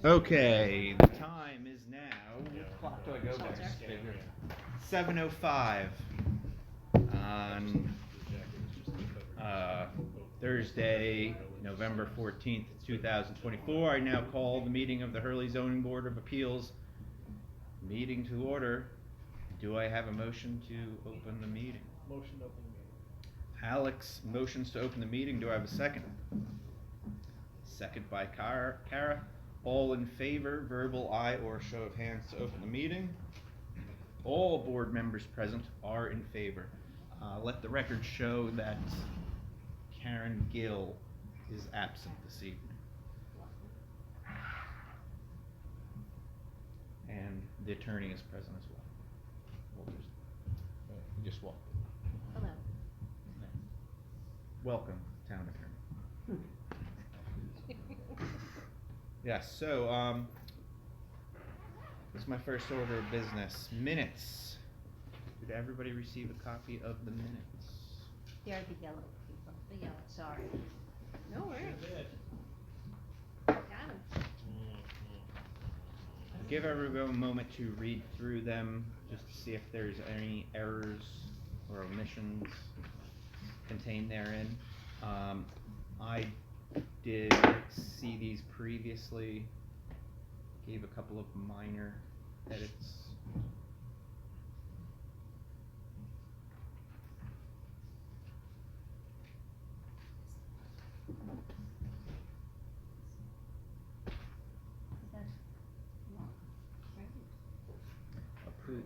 Okay, the time is now. What clock do I go by? 7:05 on Thursday, November 14th, 2024. I now call the meeting of the Hurley Zoning Board of Appeals meeting to order. Do I have a motion to open the meeting? Motion to open the meeting. Alex motions to open the meeting. Do I have a second? Second by Kara. All in favor, verbal aye or show of hands to open the meeting. All board members present are in favor. Let the record show that Karen Gill is absent this evening. And the attorney is present as well. You just walked in. Hello. Welcome, town attorney. Yes, so this is my first order of business. Minutes. Did everybody receive a copy of the minutes? They're the yellow people. The yellow, sorry. No worries. Got 'em. I'll give everyone a moment to read through them just to see if there's any errors or omissions contained therein. I did see these previously, gave a couple of minor edits.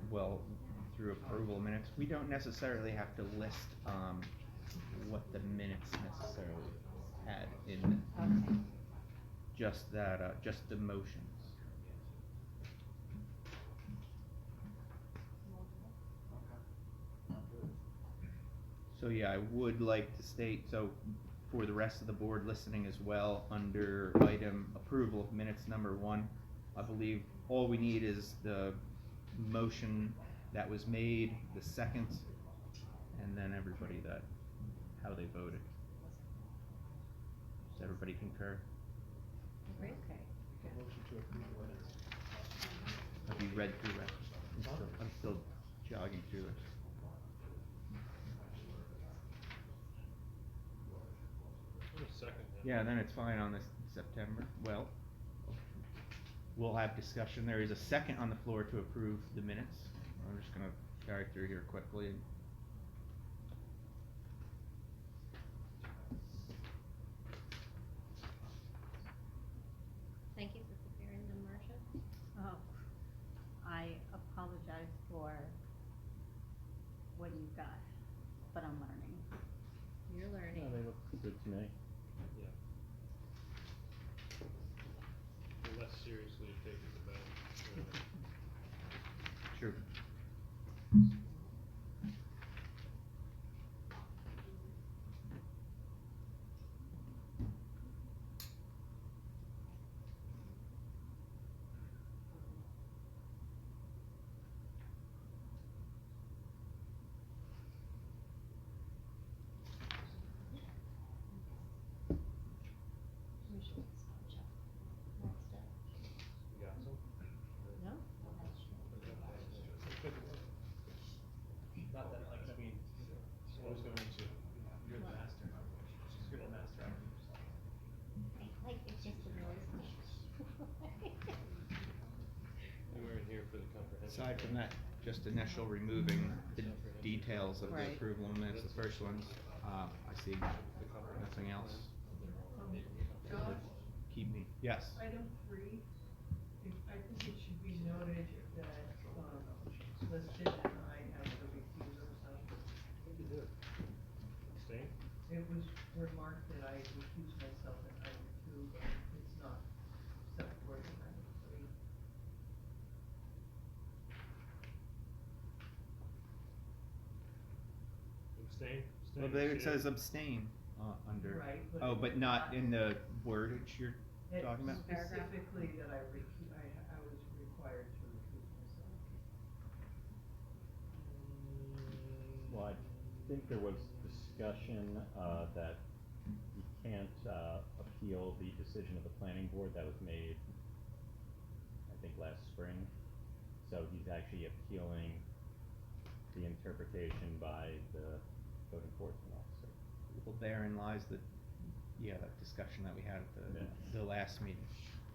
Well, through approval minutes, we don't necessarily have to list what the minutes necessarily had in them. Okay. Just that, just the motions. So yeah, I would like to state, so for the rest of the board listening as well, under item approval of minutes number 1, I believe all we need is the motion that was made, the second, and then everybody how they voted. Does everybody concur? Okay. Motion to approve the minutes. Have you read through it? I'm still jogging through it. Second. Yeah, then it's fine on this September. Well, we'll have discussion. There is a second on the floor to approve the minutes. I'm just gonna carry through here quickly. Thank you for preparing them, Marcia. Oh, I apologize for what you got, but I'm learning. You're learning. Yeah, they look good to me. Yeah. The less seriously you take it, the better. Sure. You should check. Next up. You got some? No? Not that, like, I mean, always going to, you're the master. You're the master. Like, it's just a noise. We were in here for the comprehensive. Aside from that, just initial removing the details of the Right. approval minutes, the first ones, I see nothing else. John, Keep me, yes. item 3, I think it should be noted that, listed and I have to recuse myself. What did you do? Abstain? It was remarked that I recuse myself in item 2, but it's not set forth in item 3. Abstain? Well, there it says abstain, under. Right, but Oh, it's but not not- in the wordage you're It talking about? specifically that I was required to recuse myself. Well, I think there was discussion, that you can't, appeal the decision of the planning board that was made spring. So he's actually appealing the interpretation by the code enforcement officer. Well, therein lies that discussion that we had at Yeah. the last meeting.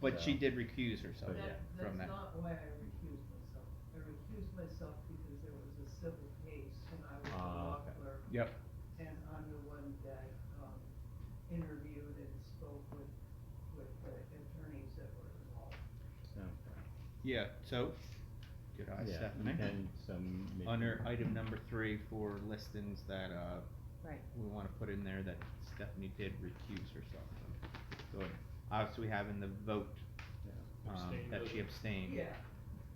But she So- did recuse herself But yeah. from that. That's not why I recused myself. I recused myself because there was a civil case and I was a law Okay. clerk. Yep. And I'm the one that, interviewed and spoke with the attorneys that were involved. Okay. Yeah, so, good eye, Yeah, Stephanie. and some. Under item number 3 for listings that, Right. we wanna put in there that Stephanie did recuse herself from. So, obviously we have in the vote, Yeah. Abstain that she doesn't- abstained. Yeah,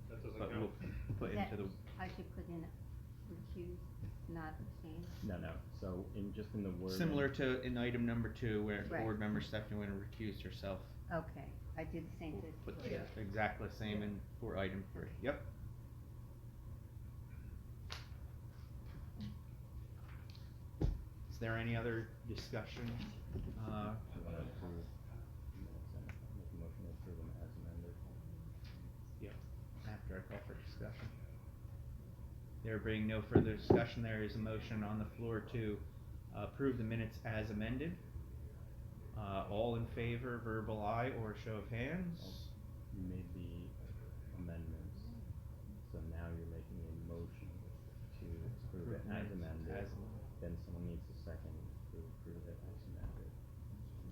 That doesn't But we'll count. put Is that- into the, I should put in recuse, not abstain. No, so just in the wording. similar to in item number 2 where Right. board member Stephanie Winter recused herself. Okay, I did the same We'll thing. put Yeah. exactly the same in for item 3, yep. Is there any other discussion, You wanna approve minutes and make a motion to approve them as amended? Yep, after I call for discussion. There being no further discussion, there is a motion on the floor to approve the minutes as amended. All in favor, verbal aye or show of hands. You made the amendments, so now you're making a motion to approve it as amended. As- Then someone needs a second to approve it as amended.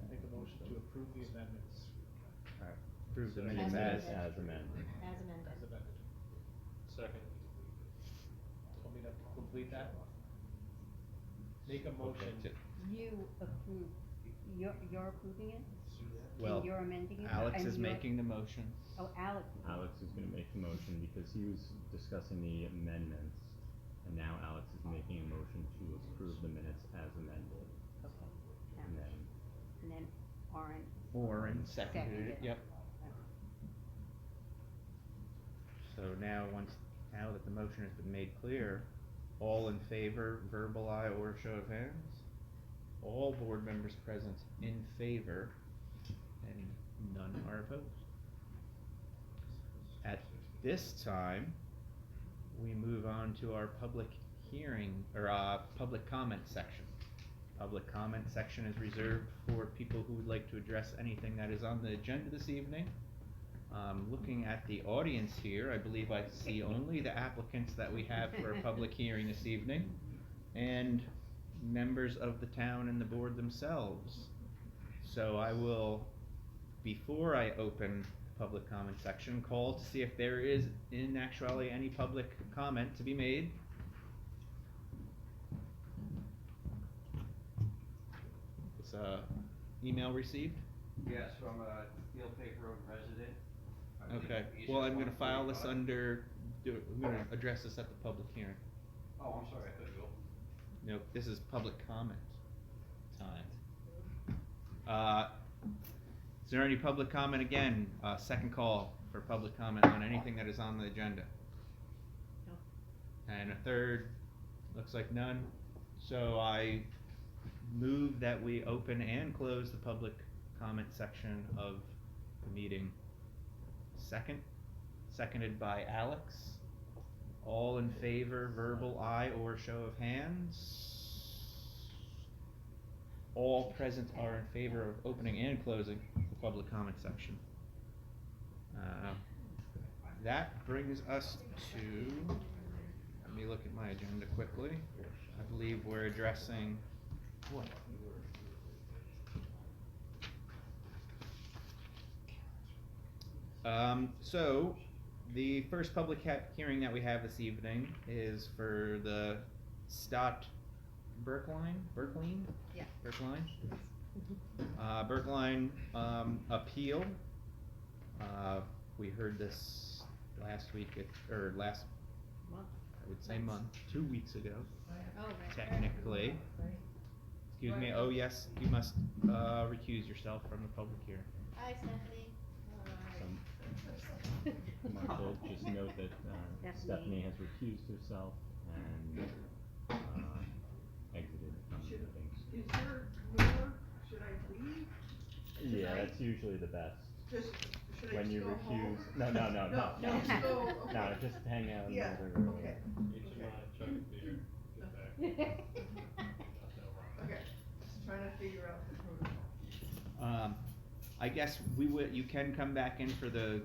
Make a motion to approve the amendments Alright. Approve the As minutes amended. as, As amended. As amended. as amended. Second. Want me to complete that? Make a motion. Okay, You approve, you're approving it? well, And you're amending it? Alex and is you're- making the motion. Oh, Alex. is- Alex is gonna make the motion because he was discussing the amendments, and now Alex is making a motion to approve the minutes as amended. Okay, yeah. And then, Orin. Warren seconded it, yep. Okay. So now, now that the motion has been made clear, all in favor, verbal aye or show of hands? All board members present in favor, and none are opposed. At this time, we move on to our public hearing, or public comment section. Public comment section is reserved for people who would like to address anything that is on the agenda this evening. Looking at the audience here, I believe I see only the applicants that we have for a public hearing this evening, and members of the town and the board themselves. So I will, before I open the public comment section, call to see if there is in actuality any public comment to be made. Is email received? Yes, from a Steel Pig Road resident. I believe Okay, he's well, just I'm gonna file this 145. under, I'm gonna address this at the public hearing. Oh, I'm sorry, I thought you opened. No, this is public comment time. Is there any public comment again? Second call for public comment on anything that is on the agenda. No. And a third, looks like none. So I move that we open and close the public comment section of the meeting. Seconded by Alex. All in favor, verbal aye or show of hands? All present are in favor of opening and closing the public comment section. That brings us to, let me look at my agenda quickly. I believe we're addressing, what? So, the first public hearing that we have this evening is for the Stott Berkline? Yeah. Berkline? Berkline, appeal. We heard this last week, or last, Month. I would say month, 2 weeks ago, Oh, right. technically. right? Excuse me, oh yes, you must, recuse yourself from the public hearing. Hi, Stephanie. Martha, just note that, Stephanie Stephanie. has recused herself and, exited from the Should, meeting. is there more, should I leave? Should Yeah, I that's usually the best. Just, Should I when just you go recuse, home? no, no, no, no. No, just go, okay. No, just hang out and Yeah, whatever. okay. Eat your lunch, chug a beer, get back. Nothing wrong. Okay, just trying to figure out the protocol. I guess you can come back in for the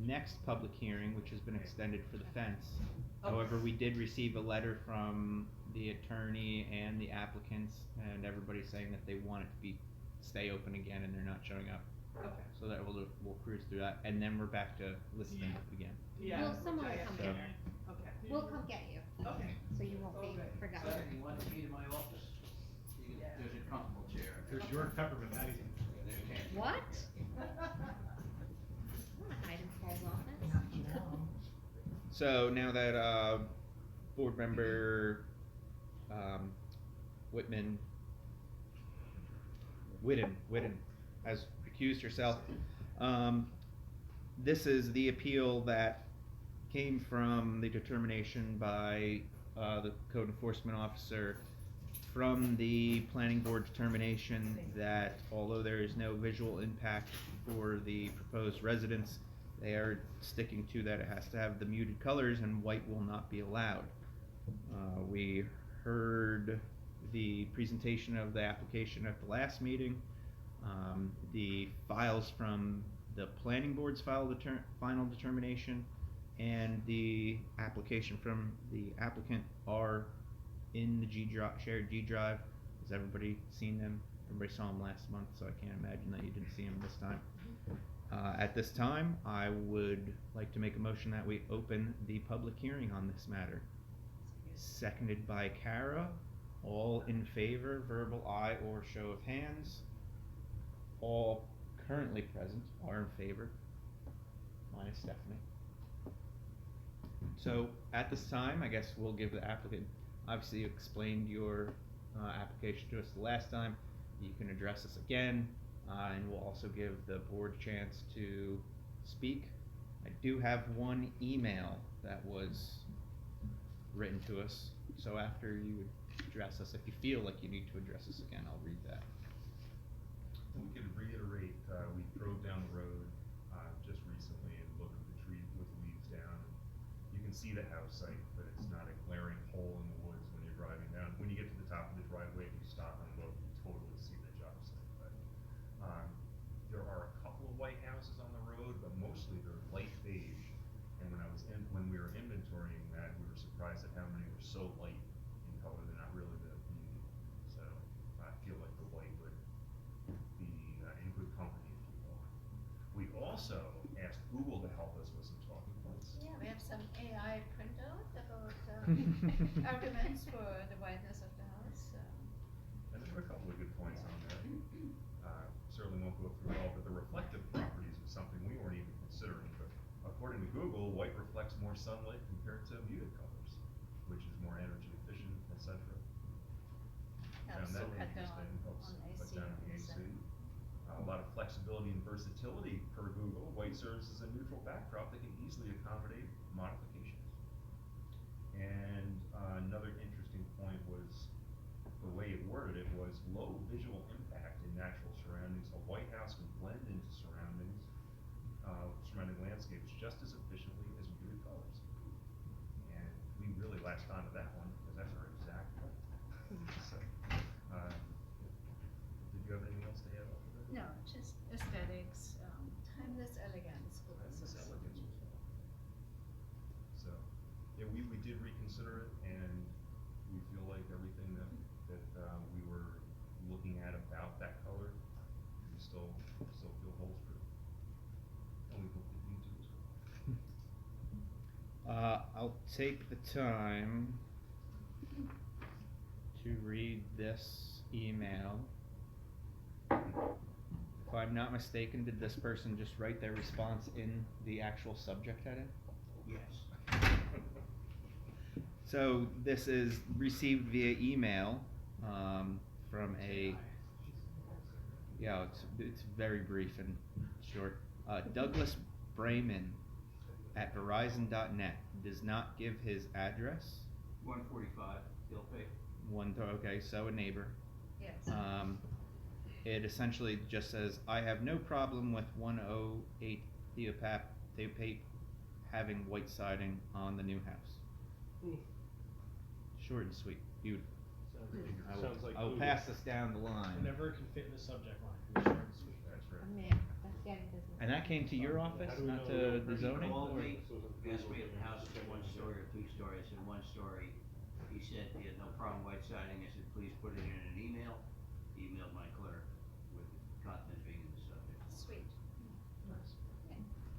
next public hearing, which has been extended for the fence. Okay. However, we did receive a letter from the attorney and the applicants, and everybody saying that they want it to stay open again, and they're not showing up. Okay. So that we'll cruise through that, and then we're back to listing again. Yeah. Well, someone will okay. come So- get her. Okay. We'll come get you, Okay. so you won't be Okay. forgotten. Second, you want to meet in my office? Yeah. There's a comfortable chair. There's your peppermint magazine. There you can. What? I wanna hide in Paul's office. So now that board member Whitten has recused herself, this is the appeal that came from the determination by the code enforcement officer from the planning board determination that although there is no visual impact for the proposed residence, they are sticking to that it has to have the muted colors and white will not be allowed. We heard the presentation of the application at the last meeting. The files from the planning board's final determination and the application from the applicant are in the shared G drive. Has everybody seen them? Everybody saw them last month, so I can't imagine that you didn't see them this time. At this time, I would like to make a motion that we open the public hearing on this matter. Seconded by Kara. All in favor, verbal aye or show of hands. All currently present are in favor, minus Stephanie. So at this time, I guess we'll give the applicant, obviously you explained your application to us the last time. You can address us again, and we'll also give the board a chance to speak. I do have one email that was written to us, so after you address us, if you feel like you need to address us again, I'll read that. We could reiterate, we drove down the road, just recently and looked at the tree with the leaves down. You can see the house site, but it's not a glaring hole in the woods when you're driving down. When you get to the top of the driveway, if you stop and look, you totally see the job site. But, there are a couple of white houses on the road, but mostly they're light beige. And when we were inventorying that, we were surprised at how many were so light in color. They're not really the beauty. So I feel like the white would be in good company, if you will. We also asked Google to help us with some talking points. Yeah, we have some AI printout about arguments for the whiteness of the house. And there were a couple of good points on there. Certainly won't go through it all, but the reflective properties was something we weren't even considering. But according to Google, white reflects more sunlight compared to muted colors, which is more energy efficient, etc. Helps Found that to cut down interesting. Helps on cut AC down the use AC. and- A lot of flexibility and versatility per Google. White serves as a neutral backdrop that can easily accommodate modifications. And another interesting point was the way it worded it was low visual impact in natural surroundings. A white house can blend into surrounding landscapes just as efficiently as muted colors. And we really latched onto that one because that's our exact point. So, did you have anything else to add on to that? No, just aesthetics, timeless elegance for Timeless business. elegance was all. So, yeah, we did reconsider it, and we feel like everything that we were looking at about that color, we still feel holds true. And we hope that you do as well. I'll take the time to read this email. If I'm not mistaken, did this person just write their response in the actual subject heading? Yes. So this is received via email from a, yeah, it's very brief and short. Douglas Brayman at Verizon.net does not give his address. 145, Hill Pay. Okay, so a neighbor. Yes. It essentially just says, I have no problem with 108 having white siding on the new house? Short and sweet, beautiful. Sounds like I will Google. pass this down the line. Whenever it can fit in the subject line, it's short and sweet. That's right. That's getting business. And that came to your office, How do we not know to the the person zoning? Called or- me, asked me if the house is 1 story or 2 story, I said 1 story. He said he had no problem white siding, I said, please put it in an email. He emailed my clerk with the content being in the subject. Sweet.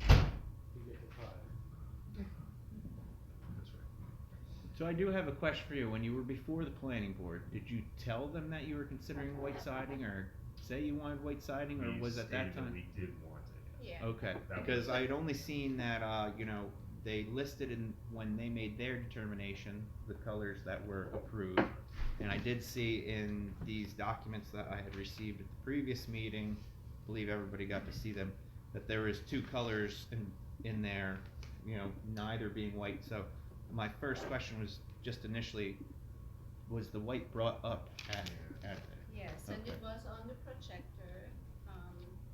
You get the pie. That's right. So I do have a question for you. When you were before the planning board, did you tell them that you were considering white siding, or say you wanted white siding, or We was at that stated time? we did want it, yes. Yeah. Okay, That because was- I had only seen that, they listed in, when they made their determination, the colors that were approved. And I did see in these documents that I had received at the previous meeting, I believe everybody got to see them, that there is 2 colors in there, neither being white. So my first question was just initially, was the white brought up at Yes, and Okay. it was on the projector,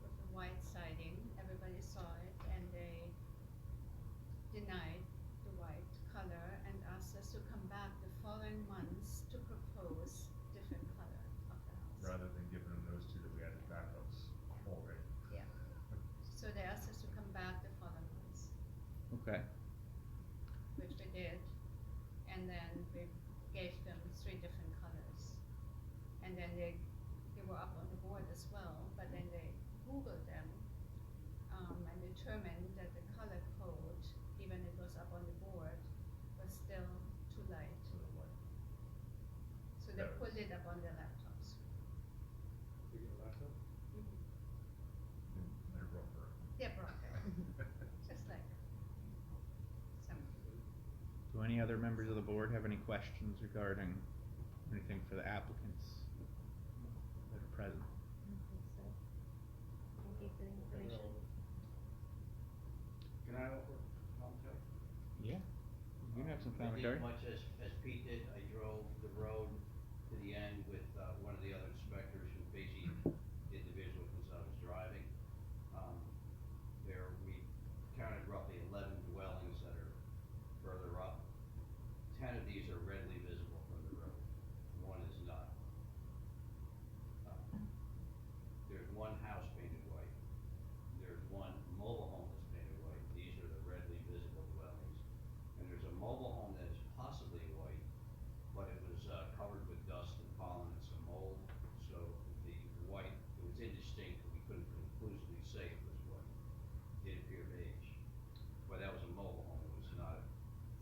with the white siding, everybody saw it, and they denied the white color and asked us to come back the following months to propose different color of the house. Rather than giving them those 2 that we had at that house already. Yeah, so they asked us to come back the following months, Okay. which we did, and then we gave them 3 different colors. And then they were up on the board as well, but then they Googled them, and determined that the color code, even it was up on the board, was still too light. So the white. So they That put was- it up on their laptops. You get a laptop? They're rougher. They're broken, just like some. Do any other members of the board have any questions regarding anything for the applicants that are present? Thank you for the information. Can I offer commentary? Yeah. You can have some I commentary. did much as Pete did, I drove the road to the end with, one of the other inspectors who basically did the visuals as I was driving. We counted roughly 11 dwellings that are further up. 10 of these are readily visible from the road, 1 is not. There's 1 house painted white, there's 1 mobile home that's painted white, these are the readily visible dwellings. And there's a mobile home that is possibly white, but it was, covered with dust and pollen and some mold, so the white, it was indistinct, we couldn't conclusively say it was white. It appeared beige, but that was a mobile home, it was not a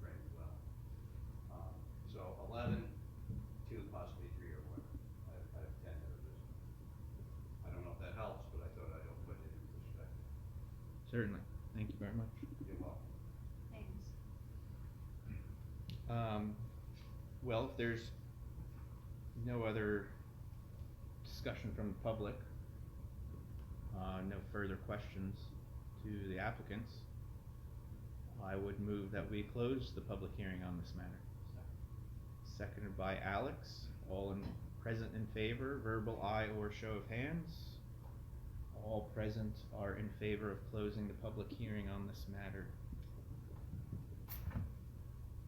framed dwelling. So 11, 2, possibly 3 are white, I have 10 that are visible. I don't know if that helps, but I thought I'd put it in perspective. Certainly. Thank you very much. You're welcome. Thanks. Well, if there's no other discussion from the public, no further questions to the applicants, I would move that we close the public hearing on this matter. Seconded by Alex. All present in favor, verbal aye or show of hands. All present are in favor of closing the public hearing on this matter.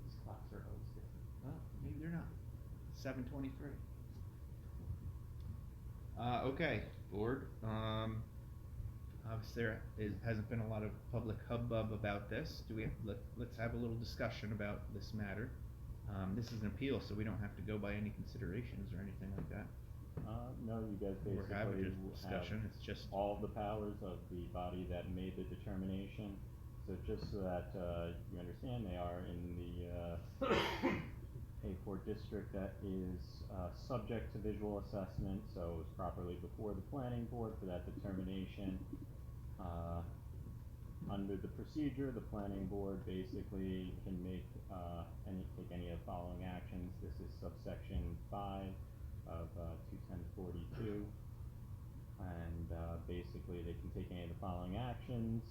These clocks are always different. Oh, maybe they're not. 7:23. Okay, board. Obviously there hasn't been a lot of public hubbub about this. Let's have a little discussion about this matter. This is an appeal, so we don't have to go by any considerations or anything like that. No, you guys We're having basically a discussion, have it's just, all of the powers of the body that made the determination. So just so that, you understand, they are in the, A4 district that is, subject to visual assessment, so it's properly before the planning board for that determination. Under the procedure, the planning board basically can make, take any of the following actions. This is subsection 5 of, 21042. And, basically they can take any of the following actions,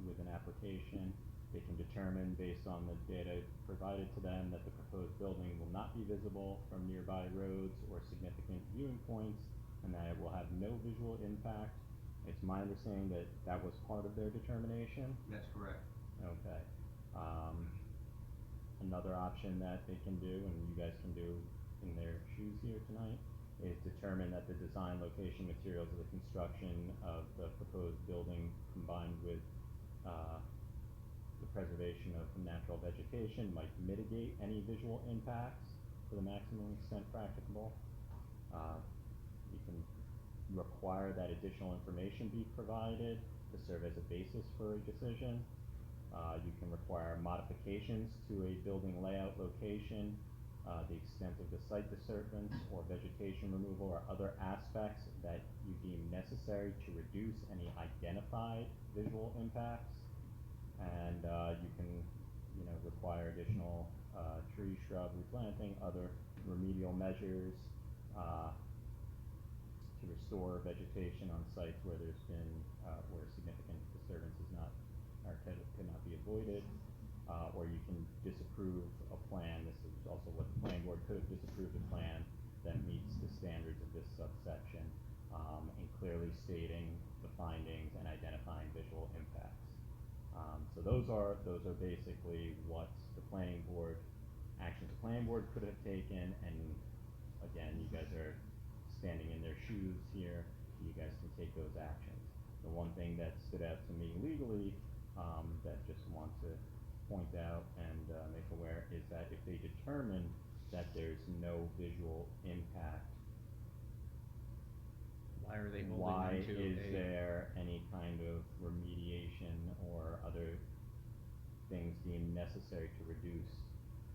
with an application. They can determine based on the data provided to them that the proposed building will not be visible from nearby roads or significant viewing points, and that it will have no visual impact. It's my understanding that that was part of their determination. That's correct. Okay. Another option that they can do, and you guys can do in their shoes here tonight, is determine that the design, location, materials of the construction of the proposed building combined with, the preservation of natural vegetation might mitigate any visual impacts to the maximum extent practicable. You can require that additional information be provided to serve as a basis for a decision. You can require modifications to a building layout location, the extent of the site disturbance or vegetation removal or other aspects that you deem necessary to reduce any identified visual impacts. And, you can, require additional, tree, shrub replanting, other remedial measures, to restore vegetation on sites where there's been, where significant disturbance is not, or could not be avoided. Or you can disapprove a plan, this is also what the planning board could have disapproved a plan that meets the standards of this subsection, and clearly stating the findings and identifying visual impacts. So those are basically what the planning board, actions the planning board could have taken, and again, you guys are standing in their shoes here, you guys can take those actions. The one thing that stood out to me legally, that just want to point out and, make aware, is that if they determine that there's no visual impact, Why are they holding why them to is a? there any kind of remediation or other things deemed necessary to reduce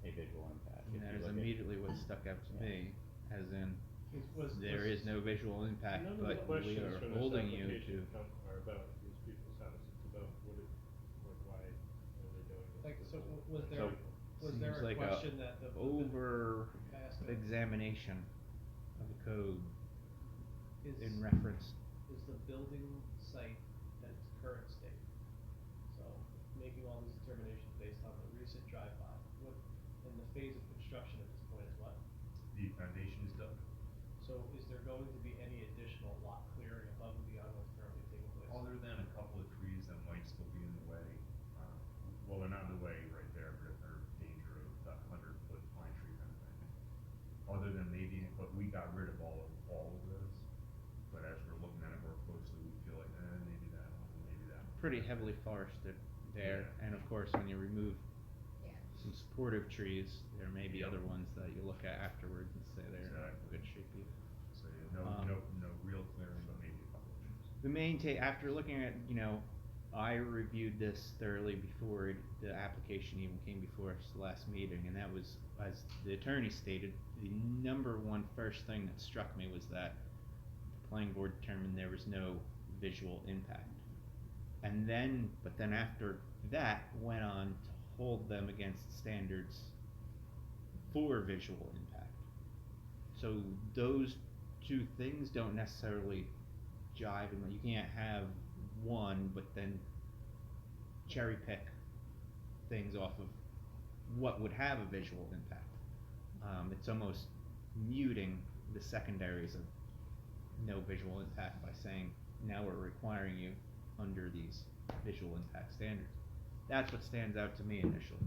a visual impact? And If that you is look at- immediately what stuck out to Yeah. me, as in, Was there is no visual impact, none of but the we questions are from this holding you application to. are about these people's houses, it's about what it, like why are they doing it? Like, so was there, So- was there Seems a like question that the over Can I ask a- examination of the code is, in reference. is the building site at its current state? So, making all these determinations based on the recent drive-by, what, in the phase of construction at this point is what? The foundation is dug. So is there going to be any additional lot clearing above and beyond what's currently taking place? Other than a couple of trees that might still be in the way, well, they're not in the way right there, but they're in danger of that 100-foot pine tree kind of thing. Other than maybe, but we got rid of all of those, but as we're looking at it more closely, we feel like, maybe that one, maybe that one. Pretty heavily forested there, Yeah. and of course, when you remove Yeah. some supportive trees, there may be Yeah. other ones that you look at afterwards and say they're in Exactly. good shape either. So, yeah, no real clearing, but maybe a couple of trees. The main after looking at, I reviewed this thoroughly before the application even came before us the last meeting, and that was, as the attorney stated, the number one first thing that struck me was that the planning board determined there was no visual impact. And then, but then after that, went on to hold them against standards for visual impact. So those two things don't necessarily jive, and you can't have one but then cherry pick things off of what would have a visual impact. It's almost muting the secondaries of no visual impact by saying, now we're requiring you under these visual impact standards. That's what stands out to me initially.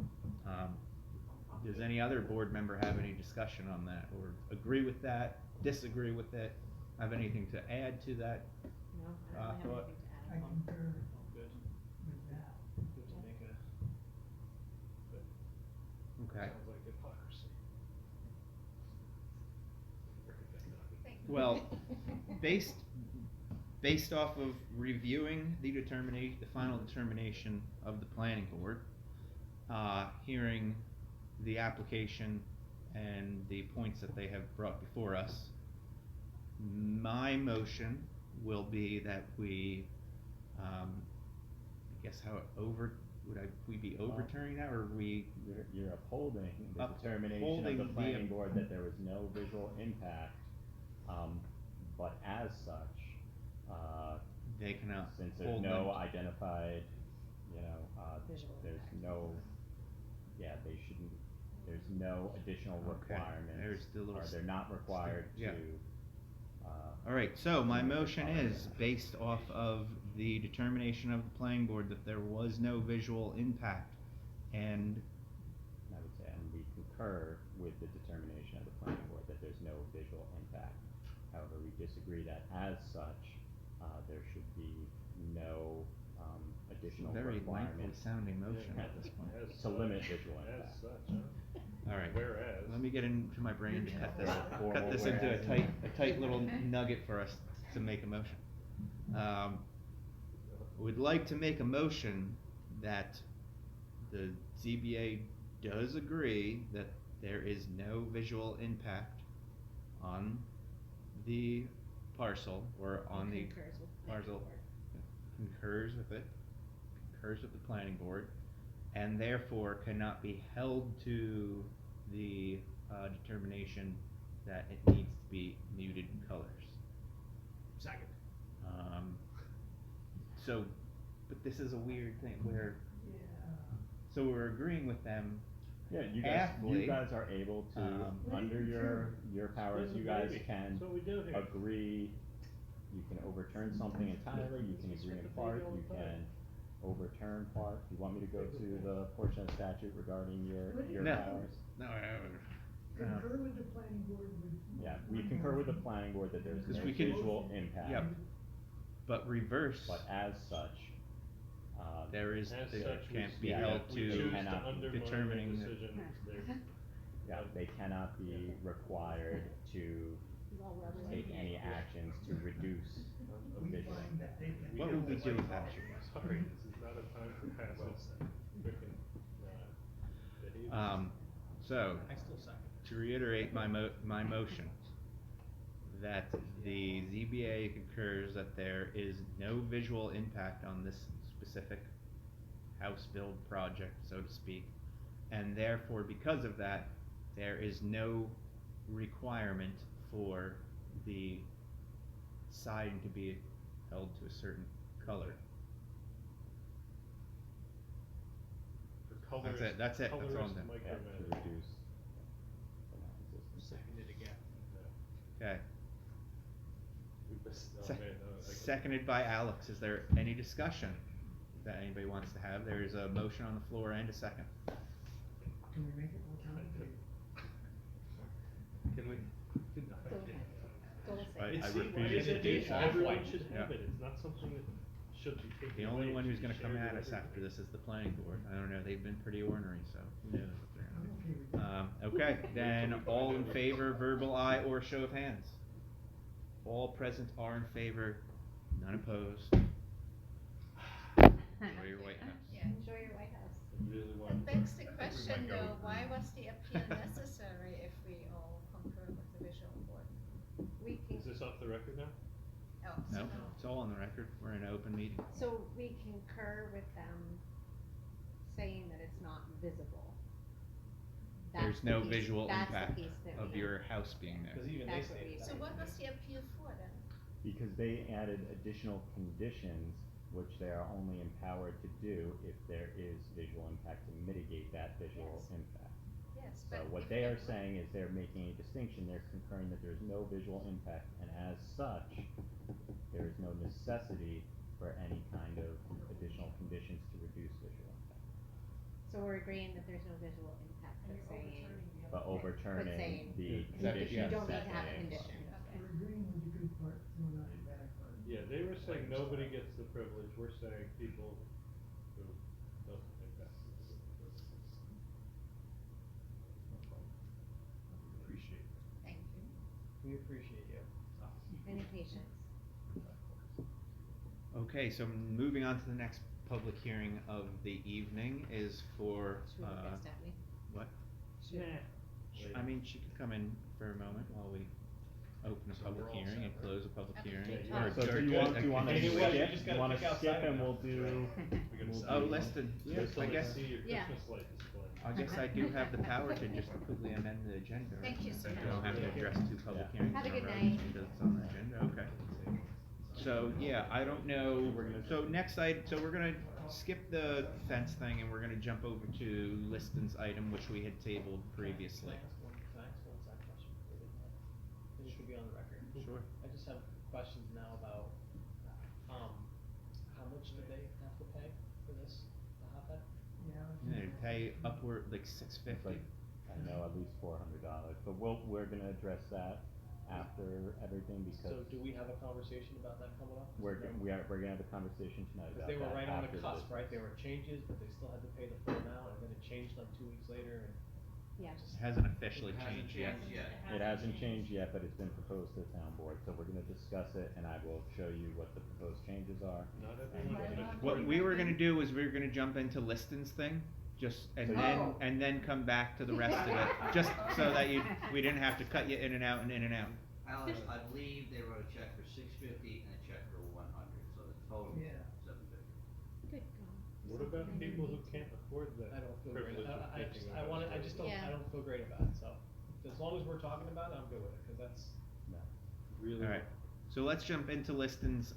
Does any other board member have any discussion on that, or agree with that, disagree with it, have anything to add to that? No, I don't thought- have anything to I add. concur Good, with that. good to make a, good, Okay. sounds like hypocrisy. Break it down. Thank you. Well, based off of reviewing the final determination of the planning board, hearing the application and the points that they have brought before us, my motion will be that we, I guess we be overturning that, or we? You're upholding the determination of Upholding the the- planning board that there was no visual impact, but as such, They cannot since there's hold no them. identified, Visual there's impact. no, they shouldn't, there's no additional Okay, requirements. there's the little Or they're not required yeah. to, Alright, so my motion is based off of the determination of the planning board that there was no visual impact, and I would say, and we concur with the determination of the planning board that there's no visual impact. However, we disagree that as such, there should be no, additional very lengthy requirements sounding motion Yeah. at this point. As to limit such- visual As impact. such, huh? Alright, Whereas. let me get into my brain to cut this, Formal cut this into whereas. a tight little nugget for us to make a motion. Would like to make a motion that the ZBA does agree that there is no visual impact on the parcel, or on the Concurs with the parcel, planning board. concurs with it, concurs with the planning board, and therefore cannot be held to the, determination that it needs to be muted colors. Second. So, but this is a weird thing where, Yeah. so we're agreeing with them. Yeah, you Halfway, guys are able to, under your powers, you guys can That's what we do here. agree, you can overturn something entirely, you can agree in part, you can overturn part. You want me to go to the portion of statute regarding your No. powers? No, Concur with the planning board with. Yeah, we concur with the planning board that there's Because no we can- visual impact. Yep. But reverse, But as such, there is, As it such, we can't be yeah, held we choose to to cannot undermine determining the that- decision, there- yeah, they cannot be required to take any actions to reduce We visual find that they can. What would we do with that? Sorry, this is not a time for passive, freaking, behavior. So, I still second. to reiterate my motion, that the ZBA concurs that there is no visual impact on this specific house build project, so to speak, and therefore, because of that, there is no requirement for the siding to be held to a certain color. For That's it, that's all I'm colorist doing. yeah, to micromanagement. reduce the non-existent. Seconded again. Okay, We missed- oh, Se- man, no, I can- seconded by Alex, is there any discussion that anybody wants to have? There is a motion on the floor and a second. Can we make it more complicated? Can we? I It's refuse why is to it do the- that. Everyone should have Yeah. it, it's not something that should be taken away. The only one it who's should be gonna come shared at with us everyone. after this is the planning board. I don't know, they've been pretty ornery, so who knows what they're I'm gonna okay with that. do. Okay, then all in favor, verbal aye or show of hands. All present are in favor, none opposed. Enjoy your White House. Yeah, enjoy your White House. Really That want. begs the I think we question might go though, with why green. was the appeal necessary if we all concur with the visual board? We can, Is this off the record now? Oh, so No, it's all on the record, we're in an open meeting. so we concur with them saying that it's not visible. That's There's the no piece- visual that's the impact piece that of we- your house being there. Cause even they That's what stated we- that. So what was the appeal for then? Because they added additional conditions, which they are only empowered to do if there is visual impact to mitigate that visual Yes. impact. Yes, So but what if they it are wa- saying is they're making a distinction, they're concurring that there's no visual impact, and as such, there is no necessity for any kind of additional conditions to reduce visual impact. So we're agreeing that there's no visual impact, And but you're saying, overturning the But other. overturning saying the Yeah, you conditions don't need that to have a they condition. impose. Okay. We're agreeing with the good part, we're not the bad part. Yeah, they were saying nobody gets the privilege, we're saying people who doesn't think that. Appreciate it. Thank you. We appreciate you. any patience. Okay, so moving on to the next public hearing of the evening is for, Should we look at Stephanie? what? Should- I mean, she could come in for a moment while we open a So public we're all hearing set, and right? close a public Okay. hearing. Yeah, or- So or do you want, do you wanna Hey, skip, what, you just you gotta wanna pick skip outside and we'll now. do, We gotta we'll set Oh, it. listed, yeah, Wait till I they guess, see your Yeah. Christmas light display. I guess I do have the power to just completely amend the agenda. Thank you so I much. don't have to address two public Yeah. hearings Have a in good row night. because it's on the agenda, okay. So, yeah, I don't know, so next so we're gonna skip the fence thing and we're gonna jump over to Liston's item, which we had tabled previously. Can I ask one side question before we do that? And it could be on the record. Sure. I just questions now about, how much do they have to pay for this, the hotbed? Yeah. Yeah, they pay upward like It's $650. like, I know at least $400, but we're gonna address that after everything because So do we have a conversation about that coming up? we're gonna have a conversation tonight Cause about they were that right on the after cusp, this. right? There were changes, but they still had to pay the full amount, and then it changed like 2 weeks later, and Yeah. It hasn't officially It hasn't changed yet. changed yet. It hasn't changed yet, but it's been proposed to the town board, so we're gonna discuss it and I will show you what the proposed changes are. Not and everyone get it. can What afford we it. were gonna do is we were gonna jump into Liston's thing, just, and So you- then, Oh. and then come back to the rest of it, just so that we didn't have to cut you in and out and in and out. Alice, I believe they wrote a check for $650 and a check for $100, so the total was Yeah. $750. Good God. What about people who can't afford that I don't feel great, privilege of I thinking just, about I just don't, Yeah. I don't feel great about it, so, as long as we're talking about it, I'm good with it, cause that's, No. really. Alright, so let's jump into Liston's,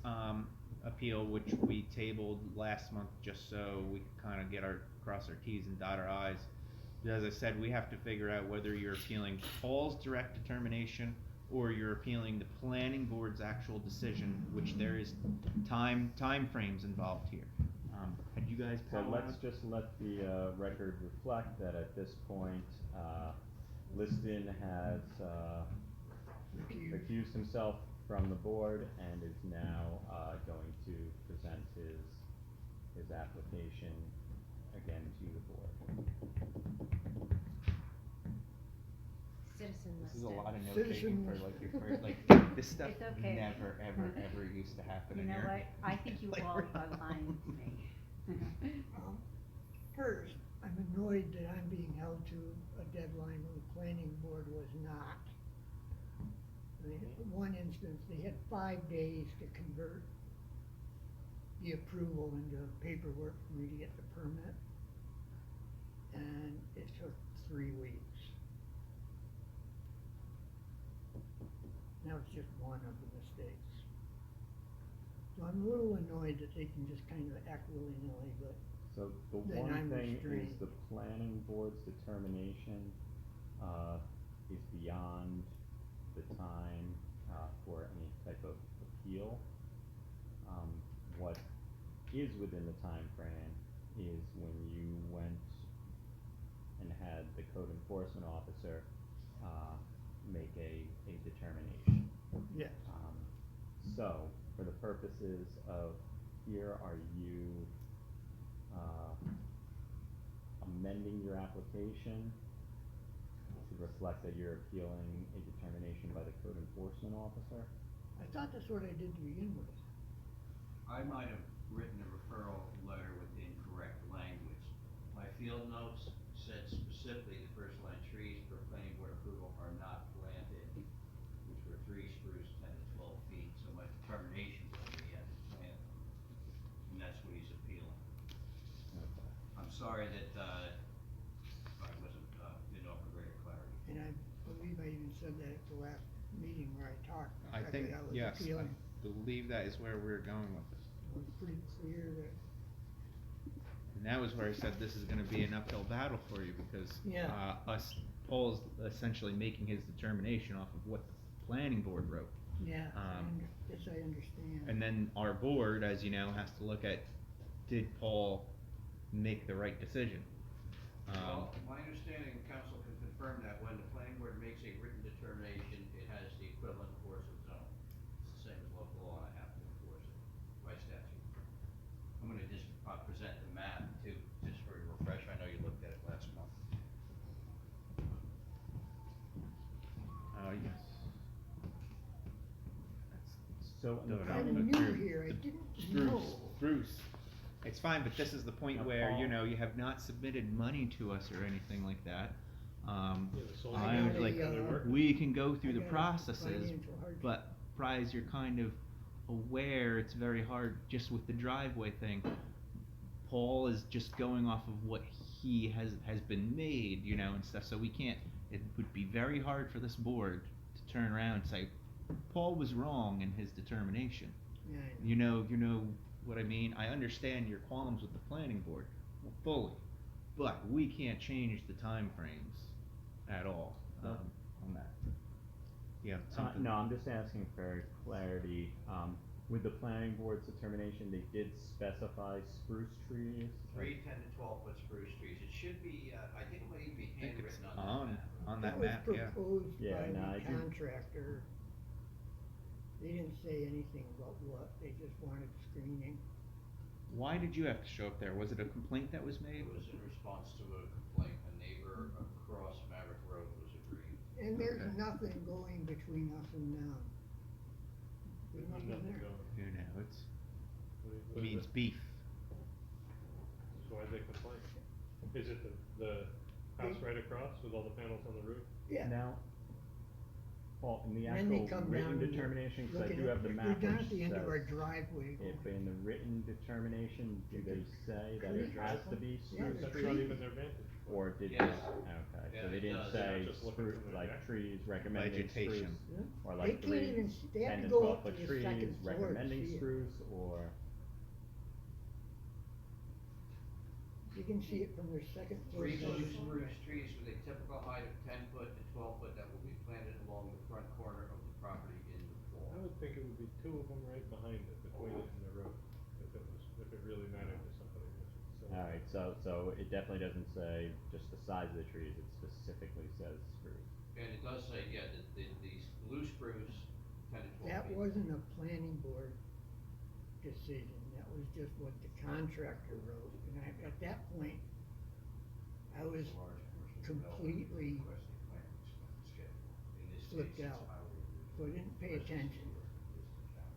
appeal, which we tabled last month, just so we could kinda cross our Ts and dot our Is. As I said, we have to figure out whether you're appealing Paul's direct determination, or you're appealing the planning board's actual decision, which there is time frames involved here. Had you guys So followed? let's just let the record reflect that at this point, Liston has recused himself from the board and is now going to present his application again to the board. Citizen This is a listed. lot of note Citizen taking for list. like your first, like, this stuff It's okay. never, ever used to happen You in know here. what, I think you Like, all we're- are lying to me. First, I'm annoyed that I'm being held to a deadline when the planning board was not. I mean, in one instance, they had 5 days to convert the approval into paperwork for me to get the permit. And it took 3 weeks. That was just one of the mistakes. So I'm a little annoyed that they can just kind of act willy-nilly, but So the Then one I'm thing is restrained. the planning board's determination, is beyond the time, for any type of appeal. What is within the time frame is when you went and had the code enforcement officer, make a determination. yes. So, for the purposes of here, are you, amending your application to reflect that you're appealing a determination by the code enforcement officer? I thought that's what I did to begin with. I might have written a referral letter with incorrect language. My field notes said specifically the first line trees for planning board approval are not planted, which were 3 spruce 10 to 12 feet, so my determination was that he had to plant them. And that's what he's appealing. Okay. I'm sorry that, I wasn't, didn't offer greater clarity. And I believe I even said that at the last meeting where I talked. I think, exactly how I was yes, I appealing. believe that is where we're going with this. It was pretty clear that, And that was where I said this is gonna be an uphill battle for you, because, Yeah. Paul's essentially making his determination off of what the planning board wrote. yeah, Um, yes, I understand. And then our board, as you know, has to look at, did Paul make the right decision? Well, my understanding, council can confirm that when the planning board makes a written determination, it has the equivalent force of its own. It's the same as local law, and I have to enforce it by statute. I'm gonna just, present the map too, just for a refresher, I know you looked at it last month. Yes. So in the Don't planning- know. I'm But new you're- here, I the- didn't know. Bruce, it's fine, but this is the point Now, where, you Paul- know, you have not submitted money to us or anything like that. Yeah, the sole I I got was like, a, we can go through I the got a processes, financial hardship. but Prize, you're kind of aware it's very hard just with the driveway thing. Paul is just going off of what he has been made, you know, and stuff, so we can't, it would be very hard for this board to turn around and say, Paul was wrong in his determination. Yeah, I know. You know what I mean? I understand your qualms with the planning board, fully, but we can't change the time frames at all, No. on that. you have something? No, I'm just asking for clarity, with the planning board's determination, they did specify spruce trees? 10 to 12 foot spruce trees, it should be, I think it might even be I think it's handwritten on that map. on That that was map, yeah. proposed Yeah, by no, I the do- contractor. They didn't say anything about what, they just wanted screening. Why did you have to show up there? Was it a complaint that was made? It was in response to a complaint, a neighbor across Maverick Road was aggrieved. And there's Okay. nothing going between us and them. There's There's nothing nothing there. going. Who knows? What is Means it? beef. So why they complain? Is it the house right across with all the panels on the roof? Yeah. Now, Paul, in the Then they actual come written down and determination, cause I looking do at- have the we're map down which at the end of our says, driveway. if going- in the written determination, do they say that it Trees. has to be Yeah, spruce That's the not trees? even their vantage point. Or did they, Yes. okay, Yeah, so they it didn't does. say They're not just looking spruce, from their like deck. trees, recommending spruce, Vegetation. Yeah. or They like can't even trees, they have 10 to to go 12 up to foot the trees, second floor to recommending see it. spruce, or, You can see it from their second floor. 3 blue elevation. spruce trees with a typical height of 10 foot to 12 foot that will be planted along the front corner of the property in the fall. I would think it would be two of them right behind it, between it and the road, if it really mattered to somebody, which it so. alright, so it definitely doesn't say just the size of the trees, it specifically says spruce. And it does say, yeah, these blue spruce, 10 to 12 That feet. wasn't a planning board decision, that was just what the contractor wrote, and at that point, I was Large commercial development completely requesting planning schedule. In this flipped case, it's out. highway So I didn't pay attention.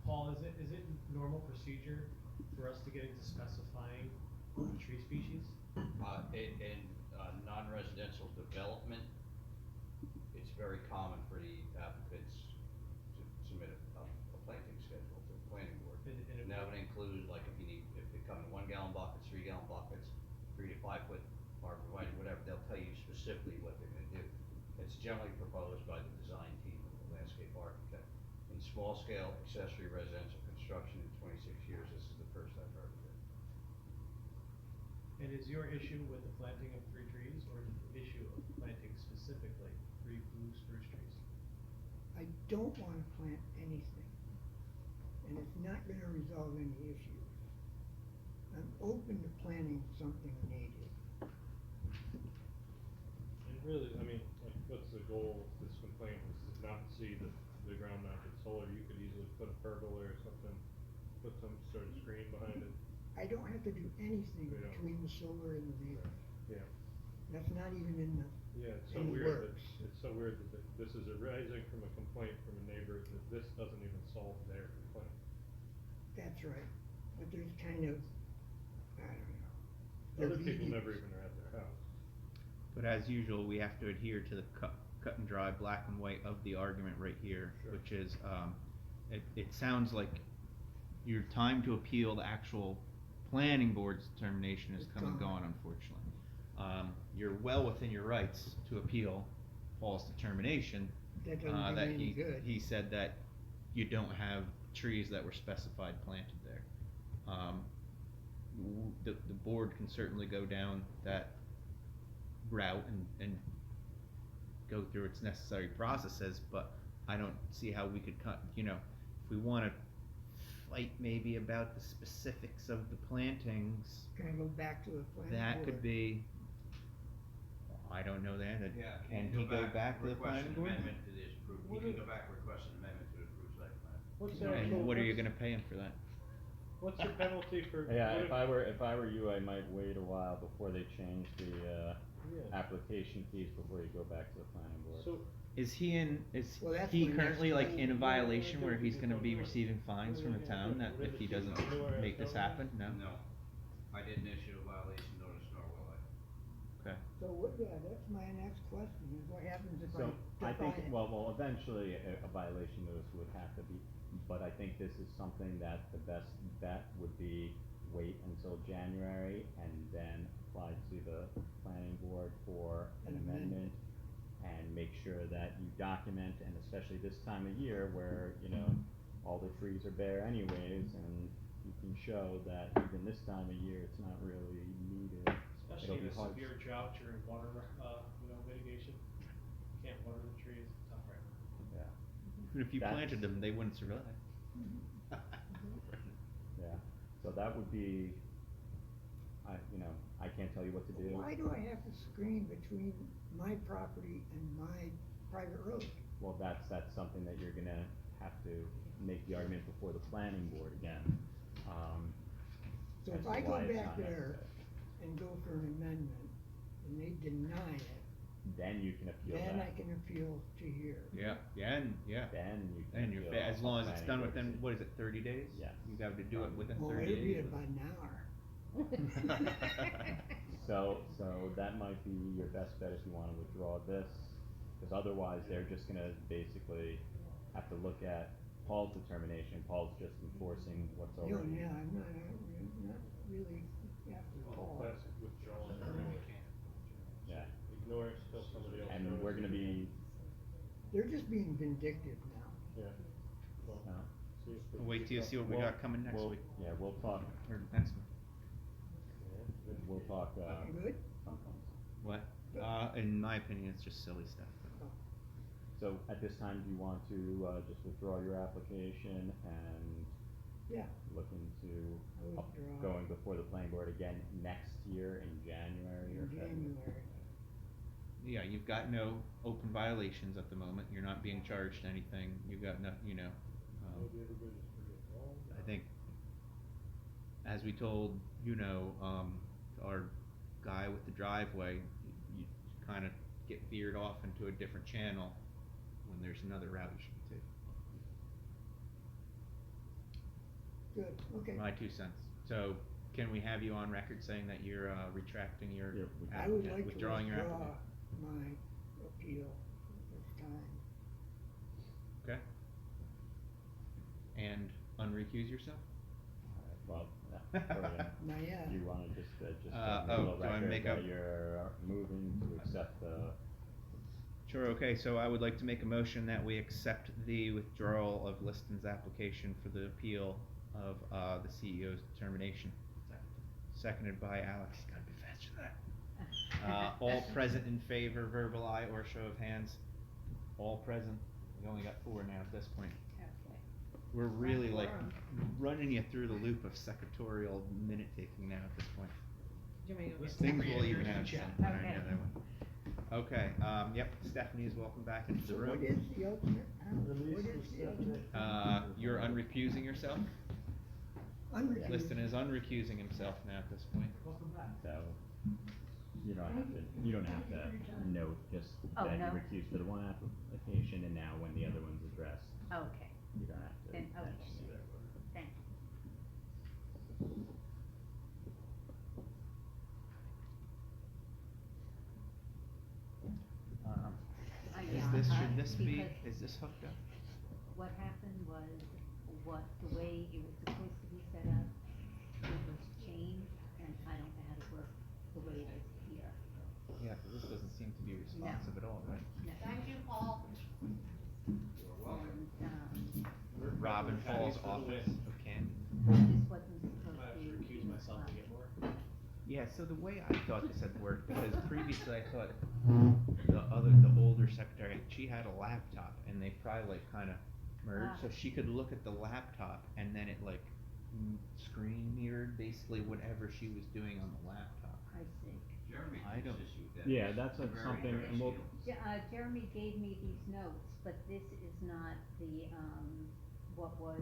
Paul, is it normal procedure for us to get into specifying tree species? In non-residential development, it's very common for the applicants to submit a planting schedule to the planning board. And And that would include, like, if they come in 1 gallon buckets, 3 gallon buckets, 3 to 5 foot arborvitae, whatever, they'll tell you specifically what they're gonna do. It's generally proposed by the design team of the landscape architect. In small scale accessory residential construction in 26 years, this is the first I've heard of it. And is your issue with the planting of 3 trees, or is it the issue of planting specifically 3 blue spruce trees? I don't wanna plant anything, and it's not gonna resolve any issues. I'm open to planting something native. And really, I mean, like, what's the goal of this complaint, is not to see the ground mounted solar, you could easily put a pergola or something, put some sort of screen behind it. I don't have to do anything Yeah. between the solar and the neighbor, Yeah, that's not even in the, yeah, it's so In the weird works. it's so weird that this is arising from a complaint from a neighbor, that this doesn't even solve their complaint. that's right, but there's kind of, I don't know. They're Other people reviews. never even are at their house. But as usual, we have to adhere to the cut and dry, black and white of the argument right here, Sure. which is, it sounds like your time to appeal the actual planning board's determination is It's come and gone. gone, unfortunately. You're well within your rights to appeal Paul's determination, That doesn't do that me any good. he said that you don't have trees that were specified planted there. The board can certainly go down that route and go through its necessary processes, but I don't see how we could cut, if we wanna fight maybe about the specifics of the plantings, Can I go back to the planning board? that could be, I don't know that, Yeah, can he go back to the planning board? Request an amendment to this approved, he can go back, request an amendment to the approved site plan. What's the And actual- what are you what's- gonna pay him for that? What's the penalty for? Yeah, what if I were you, I might wait a while before they change the, Yeah. application fees before you go back to the planning board. So, Is he Well, that's he my currently next like question. in a What are we violation gonna where do? he's gonna be What are we receiving fines from the gonna town do? that What if he is it? doesn't No, make this happen? No? No, I didn't issue a violation notice, nor will I. Okay. So what, yeah, that's my next question, is what happens if So, I I think, defy it? well, eventually a violation notice would have to be, but I think this is something that the best bet would be wait until January and then apply to the planning board for an An amendment. amendment. And make sure that you document, and especially this time of year where, all the trees are bare anyways, and you can show that even this time of year, it's not really needed. Especially in It'll a be hard. severe drought during water, mitigation, can't water the trees, it's tough right now. Yeah. Even if you That's- planted them, they wouldn't survive. Yeah, so that would be, I can't tell you what to do. Why do I have to screen between my property and my private road? Well, that's something that you're gonna have to make the argument before the planning board again. So as if to I go why it's back not there necessary. and go for an amendment, and they deny it, Then you can appeal that. then I can appeal to here. Yeah, and, yeah. Then you can And you're, appeal as a long as it's planning done board within, decision. what is it, 30 days? Yes. You have to do it within Well, 30 it'll be days. about an hour. So that might be your best bet if you wanna withdraw this, cause otherwise they're just gonna basically have to look at Paul's determination. Paul's just enforcing what's You know, already. yeah, I'm not really after Paul. Classic withdrawal. Yeah, Ignore it till somebody else. and knows. we're gonna be, They're just being vindictive now. Yeah. Well, see if We'll wait till you see what we Well, got coming next week, yeah, we'll talk, or next week. we'll talk, Good? What? In my opinion, it's just silly stuff. so at this time, do you want to, just withdraw your application and Yeah, look into I withdraw. going before the planning board again next year in January or In February? January. Yeah, you've got no open violations at the moment, you're not being charged anything, you've got no, maybe everybody just forgets all. I think, as we told, our guy with the driveway, you kinda get veered off into a different channel when there's another route you should take. Good, okay. My 2 cents. So, can we have you on record saying that you're, retracting your, Yeah, we can. I would like to withdrawing your withdraw application? my appeal this time. Okay. And unrecuse yourself? Well, Corinne, Not yet. do you wanna just Oh, little do I record make that a- you're moving to accept the, Sure, okay, so I would like to make a motion that we accept the withdrawal of Liston's application for the appeal of, the CEO's determination. Seconded by Alex, gotta be faster than that. All present in favor, verbal aye or show of hands. All present, we only got 4 now at this point. Okay. We're really like quorum. running you through the loop of secretarial minute taking now at this point. Do you want me to go get Things some? will even out soon when I Okay. know that one. Okay, yep, Stephanie is welcome back into the So room. what is the ultimate, what is the ultimate? You're unrecusing yourself? Unrecused. Liston is unrecusing himself now at this point. so, you don't have to note just Oh, that you no? recused for the one application and now when the other one's addressed, Okay, you don't have to Then, okay. mention either. thank you. Is this, should this be, is this hooked up? What happened was, the way it was supposed to be set up, it was changed, and I don't know how to work the way it is here. Yeah, cause this doesn't seem to be responsive at all, right? No. Thank you, Paul. And, Robin Happy Paul's for the office win. of Canton. this wasn't I supposed might have to to be. recuse myself to get more. Yeah, so the way I thought this had worked, because previously I thought the older secretary, she had a laptop and they probably like kinda merged, so she could look at the laptop and then it like screen mirrored basically whatever she was doing on the laptop. I see. Jeremy I keeps don't- this you that Yeah, is that's very something, and we'll, Jeremy gave me these notes, but this is not the, what was,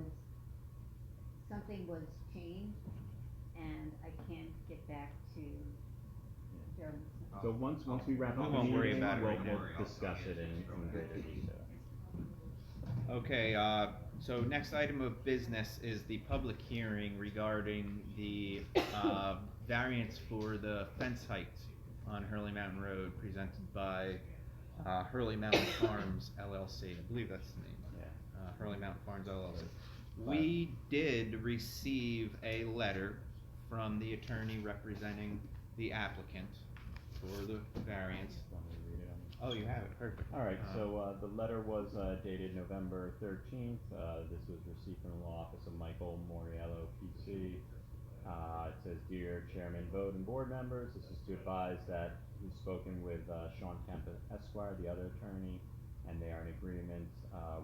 something was changed, and I can't get back to Jeremy's notes. so once we wrap We up the won't worry meeting, about it we'll, right now. we'll discuss it in greater detail. Okay, so next item of business is the public hearing regarding the, variance for the fence height on Hurley Mountain Road presented by, Hurley Mountain Farms LLC, I believe that's the name. Yeah. Hurley Mountain Farms LLC. We did receive a letter from the attorney representing the applicant for the variance. Want me to read it on? Oh, you have it, perfect. Alright, so, the letter was, dated November 13th, this was received from the law office of Michael Moriello, PC. It says, Dear Chairman, Vote and Board Members, this is to advise that we've spoken with, Sean Kemp Esquire, the other attorney, and they are in agreement,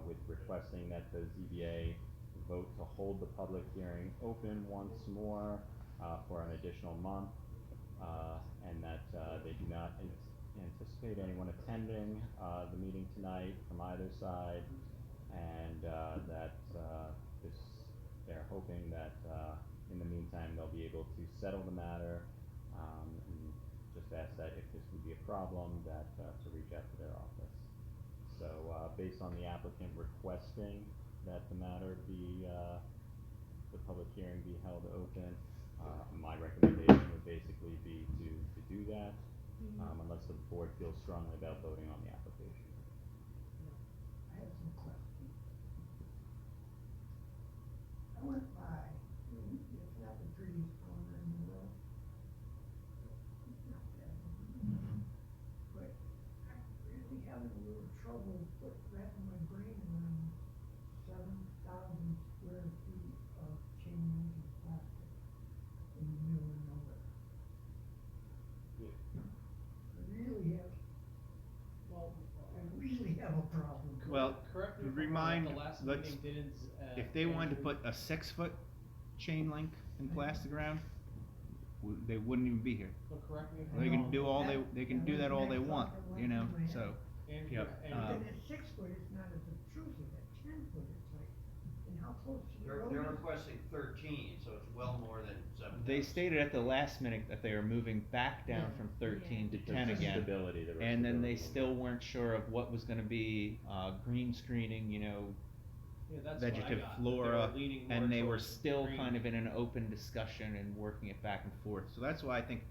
with requesting that the ZBA vote to hold the public hearing open once more, for an additional month, and that, they do not anticipate anyone attending, the meeting tonight from either side, and, that, this, they're hoping that, in the meantime, they'll be able to settle the matter, and just ask that if this would be a problem, that, to reach out to their office. So, based on the applicant requesting that the matter be, the public hearing be held open, my recommendation would basically be to do that, unless the board feels strongly about voting on the application. I have some questions. I went by, it's not the prettiest corner in the world. It's not bad. But I'm really having a little trouble wrapping my brain around 7,000 square feet of chain link and plastic in the middle of nowhere. I really have, Well, I really have a problem. Well, correct me if I'm wrong, remind, at the last let's, meeting, didn't, if they wanted to Andrew- put a 6-foot chain link and plastic around, they wouldn't even be here. Well, correct me if They I'm can wrong. do all they can do that all they want, you know, Andrew, so, Andrew, yep, Andrew, And at 6 foot, it's not as obtrusive, at 10 foot, it's like, and how close to the road They're is it? requesting 13, so it's well more than 7,000. they stated at the last minute that they were moving back down from 13 to Because 10 the again. stability, the And then they stability. still weren't sure of what was gonna be, green screening, you know, yeah, that's what I vegetative got, that they were flora, leaning more and they were towards still green. kind of in an open discussion and working it back and forth. So that's why I think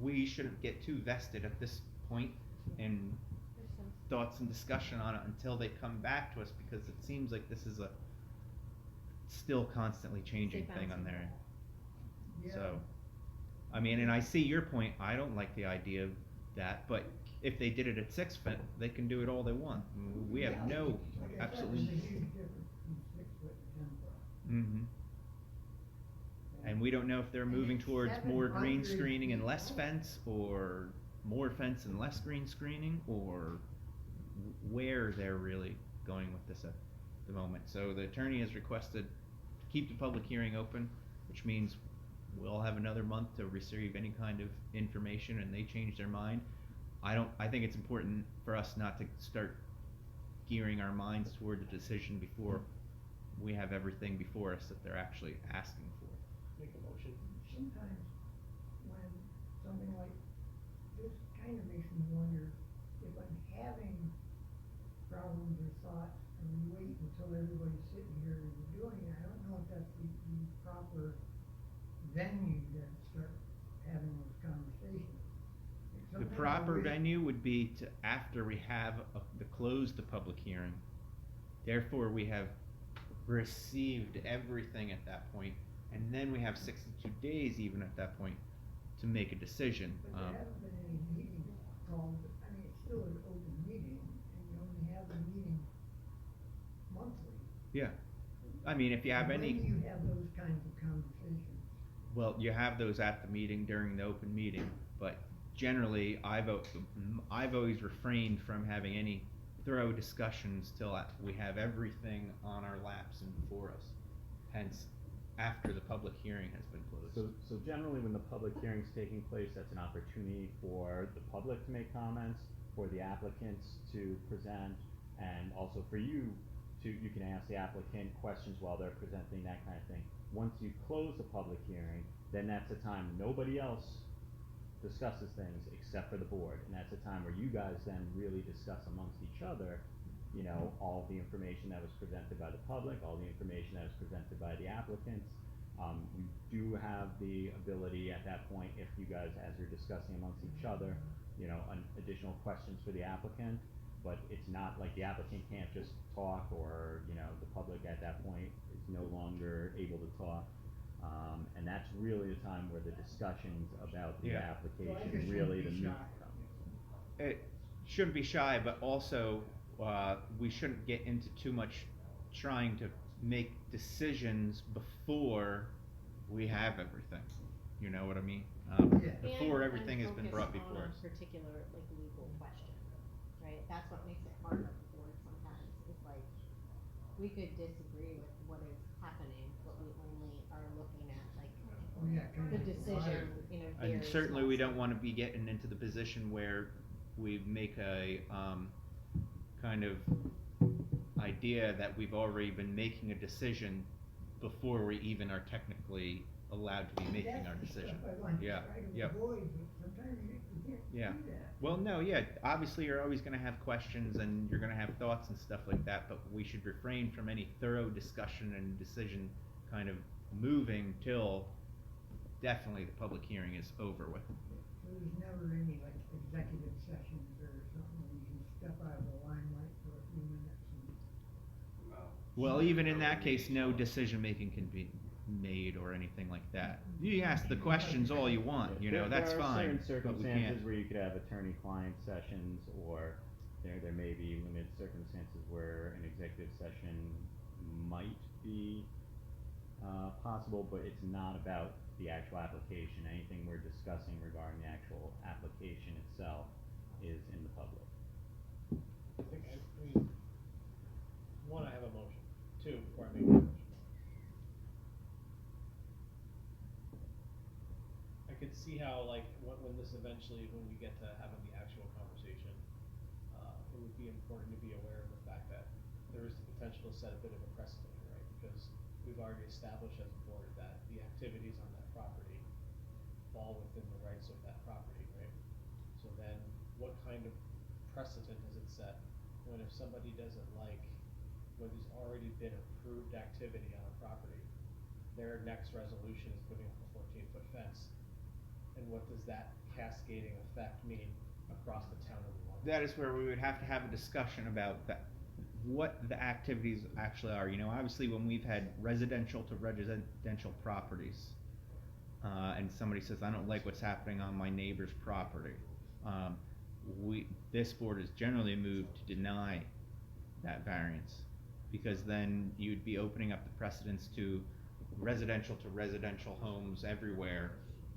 we shouldn't get too vested at this point in thoughts and discussion on it until they come back to us, because it seems like this is a still constantly changing thing on their end. Yeah. So, I mean, and I see your point, I don't like the idea of that, but if they did it at 6 foot, they can do it all they want. We have Yeah, no, like I said, absolutely. there's a huge difference between 6 foot and 10 foot. Mm-hmm. And we don't know if they're moving it's towards more green 700 screening and feet less long. fence, or more fence and less green screening, or where they're really going with this at the moment. So the attorney has requested to keep the public hearing open, which means we'll have another month to receive any kind of information, and they change their mind. I think it's important for us not to start gearing our minds toward the decision before we have everything before us that they're actually asking for. Make a motion. Sometimes when something like this kind of makes me wonder if I'm having problems or thoughts and we wait until everybody's sitting here and doing it, I don't know if that's the proper venue to start having those conversations. The Sometimes I proper wish- venue would be to, after we have to close the public hearing. Therefore, we have received everything at that point, and then we have 62 days even at that point to make a decision. But there haven't been any meetings called, I mean, it's still an open meeting, and you only have a meeting monthly. Yeah, I mean, if you have When any, do you have those kinds of conversations? well, you have those at the meeting during the open meeting, but generally, I've always refrained from having any thorough discussions till we have everything on our laps and before us. Hence, after the public hearing has been closed. So generally, when the public hearing's taking place, that's an opportunity for the public to make comments, for the applicants to present, and also for you can ask the applicant questions while they're presenting, that kind of thing. Once you close the public hearing, then that's the time nobody else discusses things except for the board, and that's a time where you guys then really discuss amongst each other, you know, all the information that was presented by the public, all the information that was presented by the applicants. You do have the ability at that point, if you guys, as you're discussing amongst each other, you know, additional questions for the applicant, but it's not like the applicant can't just talk, or, you know, the public at that point is no longer able to talk. And that's really the time where the discussions about the Yeah. So I application, just really shouldn't the be meat shy. comes. It shouldn't be shy, but also, we shouldn't get into too much trying to make decisions before we have everything. You know what I mean? Yeah. Before And everything has been focus brought on before a us. particular, like, legal question, right? That's what makes it harder for we could disagree with what is happening, but we only are looking at like Oh, yeah, kind the of decision, you know, very And certainly we small don't wanna be getting into the position where we make a, kind of idea that we've already been making a decision before we even are technically allowed to be making our decision. That's the stuff I want to Yeah, try to yep. avoid, but sometimes you can't Yeah. do that. Well, no, yeah, obviously you're always gonna have questions and you're gonna have thoughts and stuff like that, but we should refrain from any thorough discussion and decision kind of moving till definitely the public hearing is over with. So there's never any like executive sessions or something where you can step out of the limelight for a few minutes and. No. Well, even in that No case, no meetings. decision making can be made or anything like that. You ask the questions all you want, you know, that's There are fine, certain but we can't. circumstances where you could have attorney-client sessions, or there may be limited circumstances where an executive session might be possible, but it's not about the actual application. Anything we're discussing regarding the actual application itself is in the public. I think, I mean, one, I have a motion. Two, before I make a motion. I could see how, like, when this eventually, when we get to having the actual conversation, it would be important to be aware of the fact that there is the potential to set a bit of a precedent, right? Because we've already established as a board that the activities on that property fall within the rights of that property, right? So then, what kind of precedent does it set when if somebody doesn't like what has already been approved activity on a property, their next resolution is putting up a 14-foot fence, and what does that cascading effect mean across the town of New London? That is where we would have to have a discussion about that, what the activities actually are. You know, obviously when we've had residential to residential properties, and somebody says, I don't like what's happening on my neighbor's property, this board has generally moved to deny that variance, because then you'd be opening up the precedence to residential homes everywhere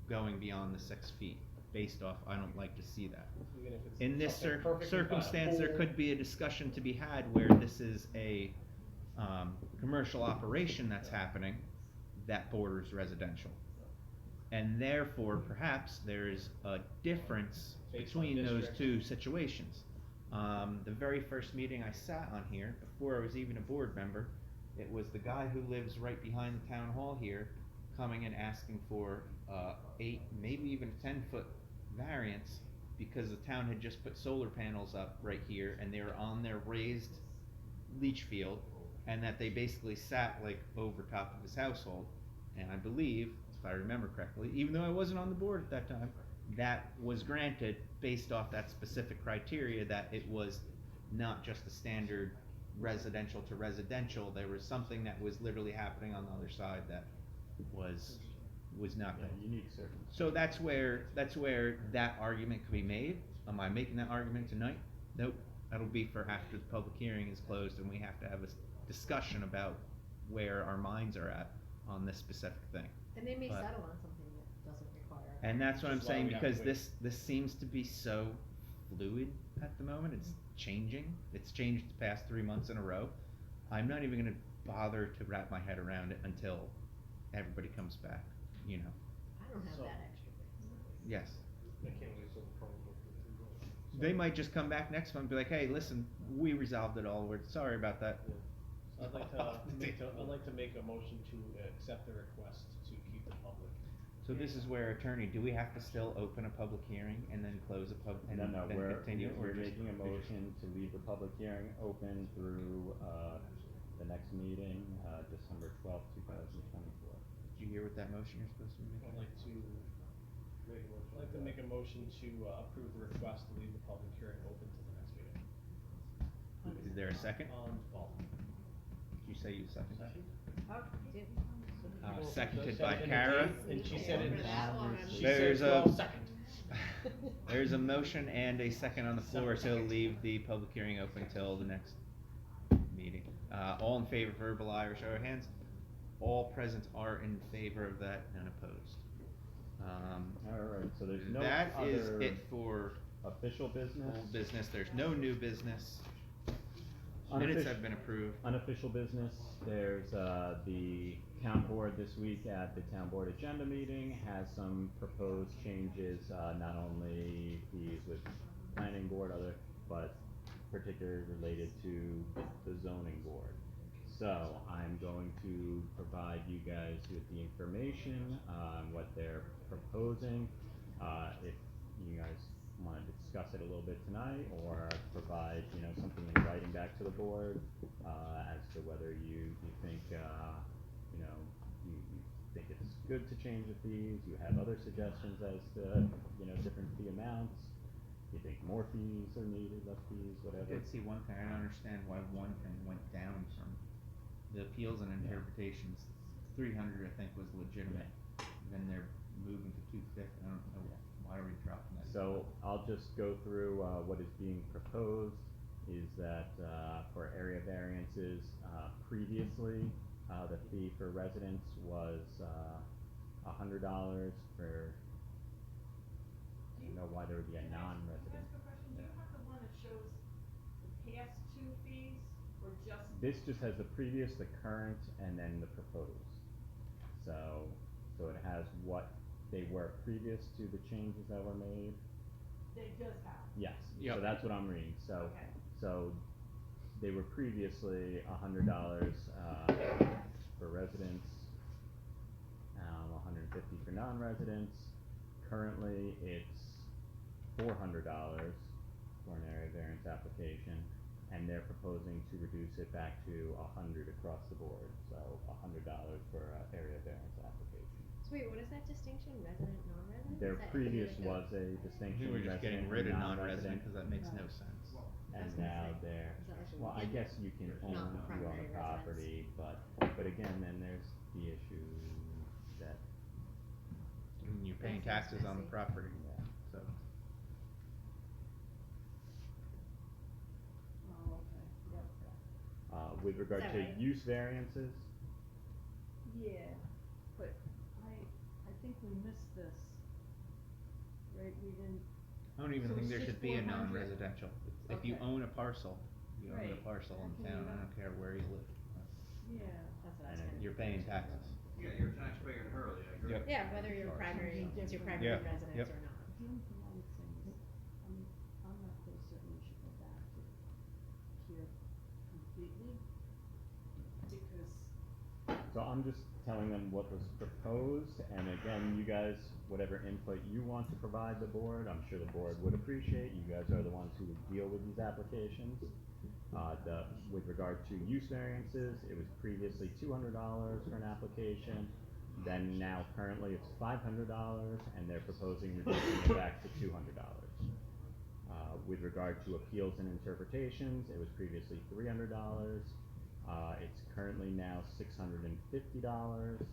going beyond the 6 feet, based off, I don't like to see that. Even if it's In this something perfectly fine, circumstance, there pool. could be a discussion to be had where this is a, commercial operation that's happening that borders residential. And therefore, perhaps there's a difference Based on between those district. two situations. The very first meeting I sat on here, before I was even a board member, it was the guy who lives right behind the town hall here, coming and asking for 8, maybe even 10-foot variance, because the town had just put solar panels up right here, and they were on their raised leach field, and that they basically sat like over top of his household. And I believe, if I remember correctly, even though I wasn't on the board at that time, that was granted based off that specific criteria, that it was not just a standard residential to residential. There was something that was literally happening on the other side that was not good. Unique circumstances. So that's where that argument could be made. Am I making that argument tonight? Nope. That'll be for after the public hearing is closed and we have to have a discussion about where our minds are at on this specific thing. And they may But- settle on something that doesn't require. And that's what I'm Which is why saying, we have to because wait. this seems to be so fluid at the moment. It's changing. It's changed the past 3 months in a row. I'm not even gonna bother to wrap my head around it until everybody comes back, you know. I don't have So- that extra bit. Yes. I can't wait till the phone goes through. They might just come back next month and be like, hey, listen, we resolved it all. We're sorry about that. Yeah. So I'd like to make a motion to accept the request to keep the public. So this is where, attorney, do we have to still open a public hearing and then close a and No, then continue, or we're just? making a motion to leave the public hearing open through, the next meeting, December 12th, 2024. Did you hear what that motion you're supposed to be I'd making? like to, Make a motion. I'd like to make a motion to approve the request to leave the public hearing open to the next meeting. Is there a second? On fall. Did you say you second? Oh, did. Seconded by Seconded, Kara. And she said it. Remember that one. She There's said a- 12 seconds. There's a motion and a second on the floor to leave the public hearing open till the next meeting. All in favor, verbal aye or show of hands. All present are in favor of that, none opposed. Alright, so there's no That is other it for official business? old business. There's no new business. Minutes Unoffici- have been approved. Unofficial business, there's, the town board this week at the town board agenda meeting has some proposed changes, not only fees with planning board, but particularly related to the zoning board. So I'm going to provide you guys with the information on what they're proposing. If you guys wanna discuss it a little bit tonight, or provide, something in writing back to the board, as to whether you think, you think it's good to change the fees, you have other suggestions as to, different fee amounts, you think more fees are needed, less fees, I whatever. did see one thing, I don't understand why one thing went down from the appeals and Yeah. interpretations, 300 I think was legitimate. Then they're moving to 250, I don't know, why are we dropping that? So I'll just go through, what is being proposed, is that, for area variances, previously, the fee for residents was, $100 for, I don't know why there would be a non-resident. Can I ask a question? Do you have the one that shows the past two fees, or just? This just has the previous, the current, and then the proposed. So it has what they were previous to the changes that were made. They just have? Yes, Yep. so that's what I'm reading, so, Okay. so they were previously $100, for residents, $150 for non-residents. Currently, it's $400 for an area variance application, and they're proposing to reduce it back to $100 across the board, so $100 for an area variance application. So wait, what is that distinction, resident, non-resident? Their Is that previous included was a We distinction, were just getting resident rid and of non-resident, non-resident, cause that makes no Right. sense. and I was gonna now say, they're, is that like a well, I weekend? guess you can own, Not you own primary a property, but again, then there's the issue that, And you're paying That seems taxes on the messy. property, yeah. so. Oh, okay, yep. With regard that to right? use variances, Yeah, but I think we missed this, right, we didn't, I don't even So think it's there just should be a 400? non-residential. If you Okay. own a parcel, you own a Right. parcel How in can you town, I not? don't care where you live. yeah. That's what I was And kind of. You're paying taxes. Yeah, you're a taxpayer in Hurley, I agree. Yep. Yeah, whether you're Something primary, it's your different. primary Yeah, residence yep. or not. The only thing I would say is, I'm not so certain we should go back to here completely, because, so I'm just telling them what was proposed, and again, you guys, whatever input you want to provide the board, I'm sure the board would appreciate, you guys are the ones who would deal with these applications. With regard to use variances, it was previously $200 for an application, then now currently it's $500, and they're proposing reducing it back to $200. With regard to appeals and interpretations, it was previously $300, it's currently now $650,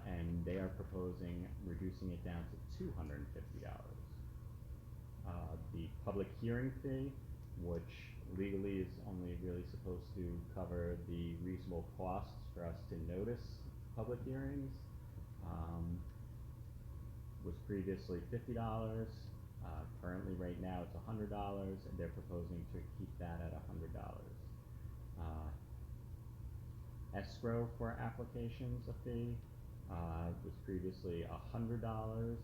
and they are proposing reducing it down to $250. The public hearing fee, which legally is only really supposed to cover the reasonable costs for us to notice public hearings, was previously $50. Currently right now it's $100, and they're proposing to keep that at $100. Escrow for applications, a fee, was previously $100,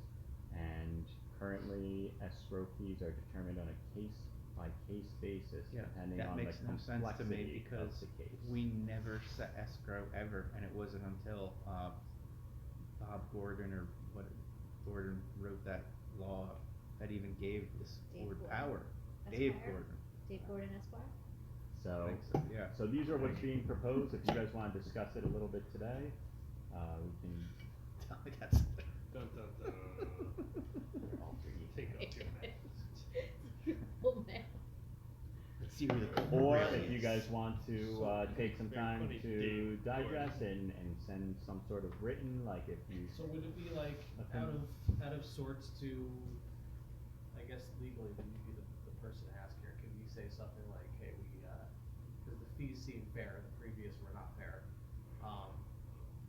and currently escrow fees are determined on a case-by-case basis, Yeah, depending that on the makes no sense to me complexity of because the case. we never set escrow ever, and it wasn't until, Bob Gordon or what, Gordon wrote that law that even gave this Dave board Gordon. power. Dave Esquire? Gordon. Dave Gordon Esquire? I So, think so, yeah. so these are what's being proposed, if you guys wanna discuss it a little bit today, we can, Tell me that's. Dun, dun, dun. Take out your Well, man. Let's see where the or really if you is. guys want to, take some Very time funny, to Dave digest and send some sort of written, like if you. So would it be like Opinion. out of sorts to, I guess legally, then you'd be the person to ask here, can we say something like, hey, cause the fees seem fair, the previous were not fair.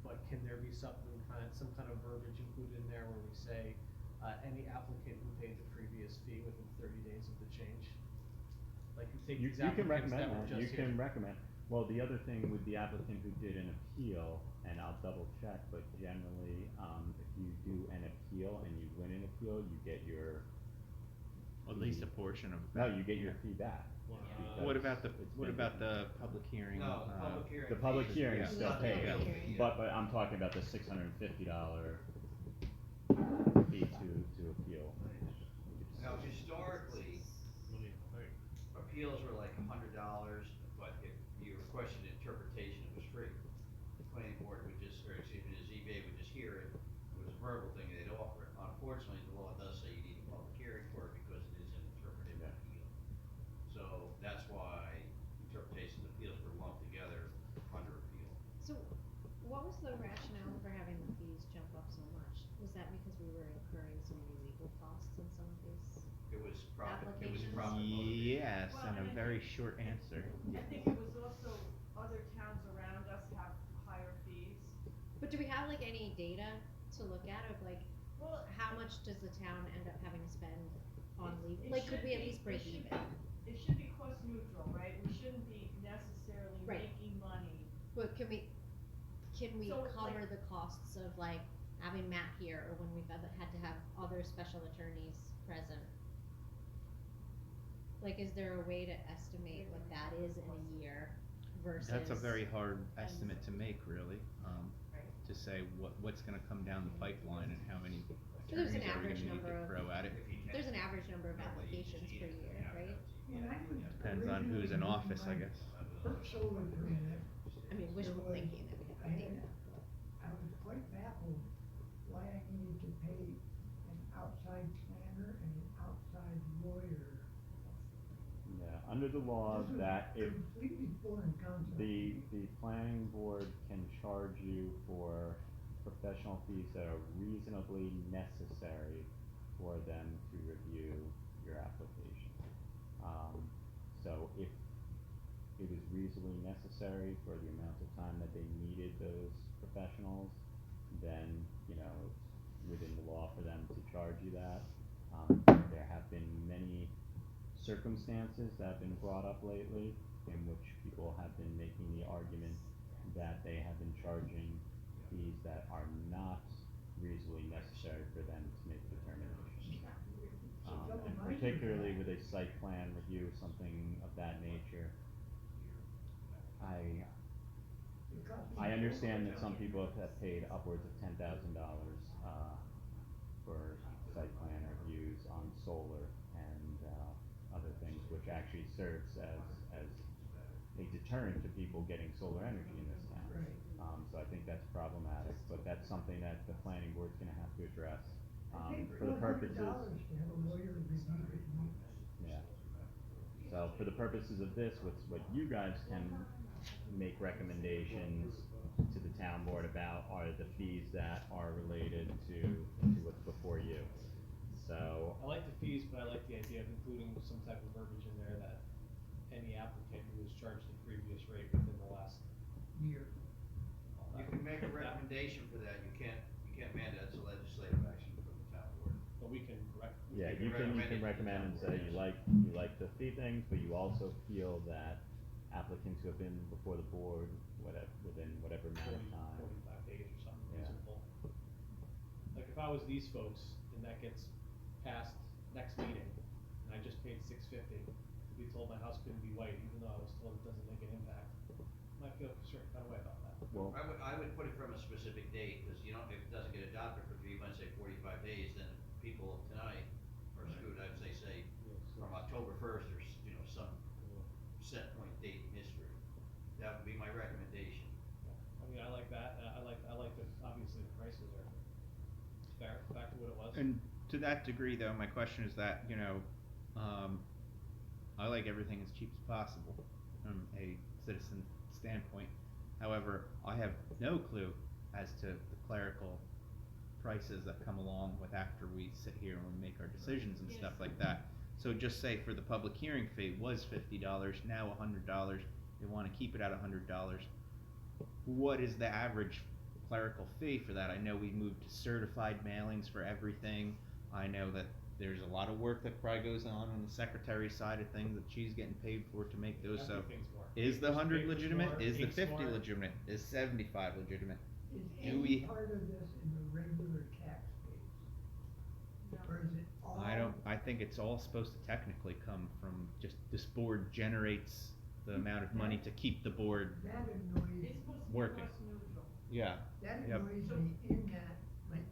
But can there be some kind of verbiage included in there where we say, any applicant who paid the previous fee within 30 days of the change? Like, take You these can applicants recommend that were that, you just here. can recommend, well, the other thing with the applicant who did an appeal, and I'll double check, but generally, if you do an appeal and you win an appeal, you get your. At least a portion of No, that. you get your fee back. What about the, because it's what been about different. the public hearing? No, the public hearing. The public fees- hearing yeah. is still Not paid, the appeal fee, yeah. but I'm talking about the $650 fee to appeal. Now, historically, Money in the bank. appeals were like $100, but if you requested interpretation, it was free. The planning board would just, or excuse me, the ZBA would just hear it, it was a verbal thing, they'd offer it. Unfortunately, the law does say you need a public hearing for it because it is an interpretive Yeah. appeal. So that's why interpretation appeals were lumped together under appeal. So, what was the rationale for having the fees jump up so much? Was that because we were incurring so many legal costs in some of these? It was profit, it was Applications? profit motivation. Yes, Well, and a and I very think- short answer. I think it was also other towns around us have higher fees. But do we have like any data to look at of like, Well, how much does the town end up having to spend on It- legal? it Like, could should we at be- least break it should even? it should be cost neutral, right? We shouldn't be necessarily Right. making money. But can we So, cover like- the costs of like having Matt here, or when we've had to have other special attorneys present? Like, is there a way to estimate what that is in a year versus? That's a very hard estimate to make, really, Right. to say what's gonna come down the pipeline and how many There's attorneys an are we average gonna need number to of- throw at it. There's an average number of applications per year, right? When I was Depends on who's in originally office, I doing my guess. first solar permit, I mean, wishful was- thinking that we have I the had, data. I was quite baffled why I needed to pay an outside planner and an outside lawyer. Yeah, under the law, This was that if completely foreign concept. the planning board can charge you for professional fees that are reasonably necessary for them to review your application. So if it was reasonably necessary for the amount of time that they needed those professionals, then, you know, it's within the law for them to charge you that. There have been many circumstances that have been brought up lately in which people have been making the argument that they have been charging fees that are not reasonably necessary for them to make determinations. And particularly with a site plan review, something of that nature, I understand that some people have paid upwards of $10,000 for site plan reviews on solar and other things, which actually serves as a deterrent to people getting solar energy in this town. Right. So I think that's problematic, but that's something that the planning board's gonna have to address. I paid For the purposes, $400 to have a lawyer review it. yeah. So for the purposes of this, what you guys can make recommendations to the town board about are the fees that are related to what's before you. So, I like the fees, but I like the idea of including some type of verbiage in there that any applicant who was charged the previous rate within the last. Year. You can make a recommendation for that, you can't mandate, it's a legislative action from the town board. But we can yeah, You you can can recommend and say you like the fee things, but you also feel that applicants who have been before the board, within whatever amount of time. 45 days or something Yeah. reasonable. Like if I was these folks and that gets passed next meeting, and I just paid $650 to be told my house couldn't be white, even though I was told it doesn't make an impact, I might feel a certain kind of way about that. Well, I would put it from a specific date, cause you know, if it doesn't get adopted for 3 months, say 45 days, then people tonight are screwed, I'd say from October 1st or, some set point date in history. That would be my recommendation. I mean, I like that, I like the, obviously the prices are fair, back to what it was. And to that degree, though, my question is that, I like everything as cheap as possible from a citizen standpoint. However, I have no clue as to the clerical prices that come along with after we sit here and we make our decisions and stuff like that. So just say for the public hearing fee was $50, now $100, they wanna keep it at $100. What is the average clerical fee for that? I know we moved to certified mailings for everything. I know that there's a lot of work that probably goes on the secretary side of things that she's getting paid for to make those, so. Everything's more. Is the Paper's- 100 paper's legitimate? more, Is the ink's 50 more. legitimate? Is 75 legitimate? Is Do any we- part of this in the regular tax base? No. Or is it all? I think it's all supposed to technically come from just, this board generates the amount of money to keep the board, That annoys, It's supposed to be Working. cost neutral. yeah. that Yep. annoys me in that, like,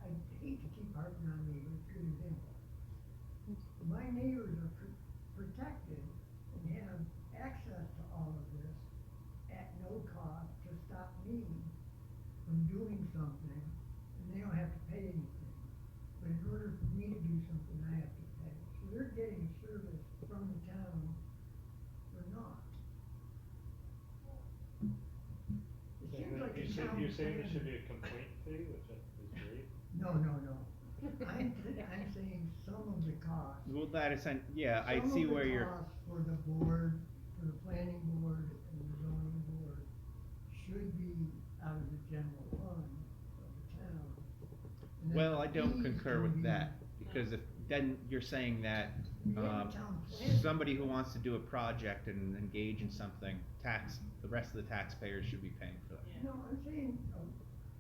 I hate to keep harping on me, but it's a good example. My neighbors are protected and have access to all of this at no cost to stop me from doing something, and they don't have to pay anything. But in order for me to do something, I have to pay. So they're getting service from the town for naught. It seems like the town. You're saying there planned- should be a complaint fee, which is great. No. I'm saying some of the costs. Well, that is, yeah, I see where you're, Some of the costs for the board, for the planning board and the zoning board should be out of the general fund of the town. And then well, the I don't fees concur can with be- that, because if, then you're saying that, We have a town plan. somebody who wants to do a project and engage in something, the rest of the taxpayers should be paying for that. No, I'm saying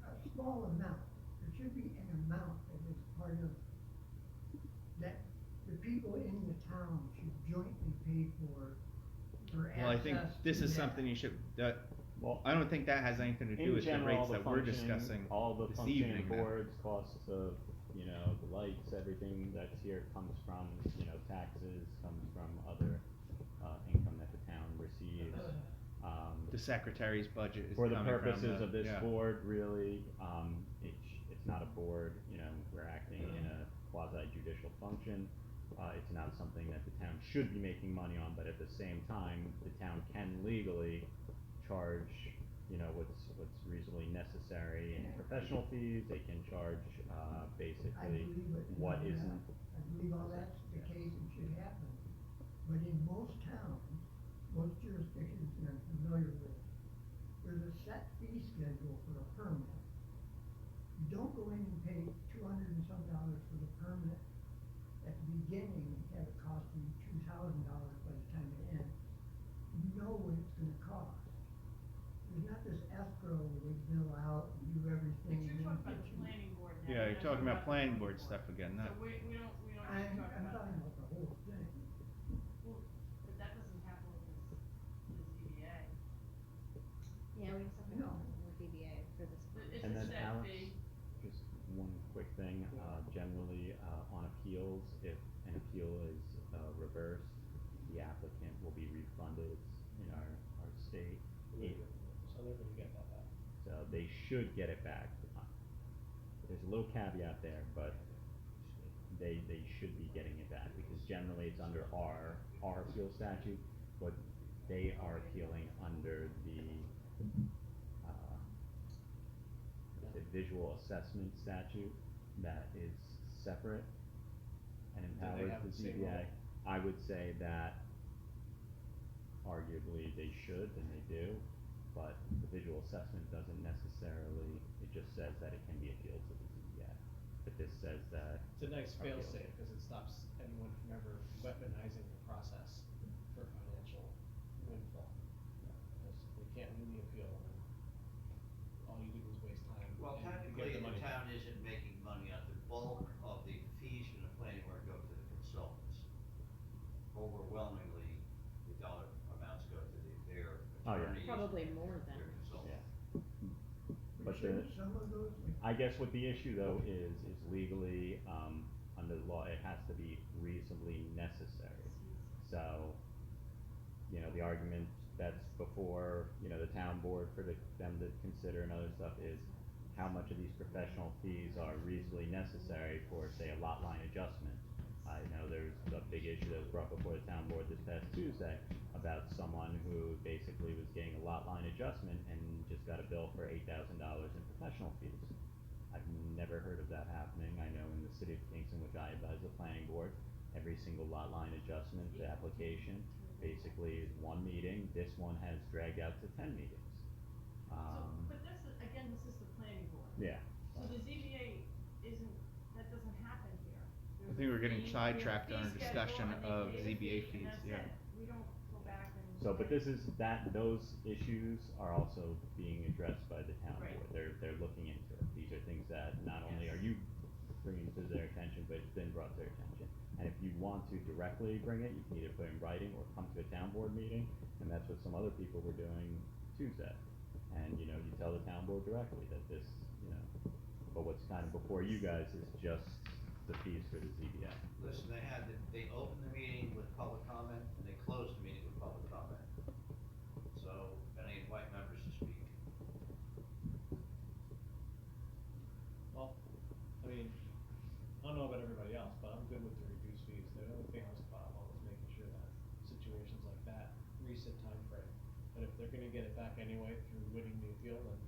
a small amount. There should be an amount that is part of, that the people in the town should jointly pay for access. Well, I think this to is that. something you should, Well, I don't think that has anything to do in with the general, rates the that we're functioning, discussing all the this functioning evening. then. boards, costs of, the lights, everything that's here comes from, taxes, comes from other, income that the town receives. The secretary's budget is For the coming from purposes of this yeah. board, really, it's not a board, we're acting in a quasi judicial function. It's not something that the town should be making money on, but at the same time, the town can legally charge, what's reasonably necessary in professional fees, they can charge, I basically believe it. what Yeah, isn't. I believe all that's the case and should happen. But in most towns, most jurisdictions that I'm familiar with, there's a set fee schedule for a permit. You don't go in and pay $200 and some for the permit at the beginning and have it cost you $2,000 by the time it ends. You know what it's gonna cost. There's not this escrow where they bill out and do everything. But you're and then talking about get the you- planning board now. Yeah, you're not talking about planning the board stuff again, not. So we don't I'm need to talk talking about that. about the whole thing. Well, but that doesn't happen with the ZBA. Yeah, we have something No. with DBA for this. It's And a then set Alex, fee. just one quick thing, generally, on appeals, if an appeal is, reversed, the applicant will be refunded in our state. So they're gonna get that back. So they should get it back. There's a little caveat there, but they should be getting it back, because generally it's under our appeal statute, but they are appealing under the, visual assessment statute that is separate and they empowers have the the same ZBA. role? I would say that arguably they should, and they do, but the visual assessment doesn't necessarily, it just says that it can be appealed to the ZBA. But this says that. It's a nice appeal. fail-safe, cause it stops anyone from ever weaponizing the process for financial windfall. Because they can't win the appeal, and all you do is waste time Well, and you technically, get the the money. town isn't making money out the bulk of the fees from the planning board go to the consultants. Overwhelmingly, the dollar amounts go to their Oh, yeah. attorneys. Probably and more than. their consultants. But shouldn't the- some of those, like, I guess what the issue though is legally, under the law, it has to be reasonably necessary. So, the argument that's before, the town board for them to consider and other stuff is how much of these professional fees are reasonably necessary for, say, a lot line adjustment. I know there's a big issue that was brought before the town board this past Tuesday about someone who basically was getting a lot line adjustment and just got a bill for $8,000 in professional fees. I've never heard of that happening. I know in the city of Kingston, which I advise the planning board, every single lot line adjustment, the application, basically is one meeting. This one has dragged out to 10 meetings. So, but this is, again, this is the planning board. Yeah. So the ZBA isn't, that doesn't happen think we're getting fee, sidetracked fee on our schedule, discussion and they of pay the ZBA fee, fees, and that's yeah. it. We don't go back and. So, but this is, those issues are also being addressed by the town Right. board, they're looking into it. These are things that not only Yes. are you bringing to their attention, but it's been brought to their attention. And if you want to directly bring it, you can either put it in writing or come to a town board meeting, and that's what some other people were doing Tuesday. And, you know, you tell the town board directly that this, you know, but what's kind of before you guys is just the fees for the ZBA. Listen, they opened the meeting with public comment, and they closed the meeting with public comment. So, and I invite members to speak. Well, I mean, I don't know about everybody else, but I'm good with the reduced fees. The only thing I was about was making sure that situations like that, reset timeframe. But if they're gonna get it back anyway through winning the appeal, then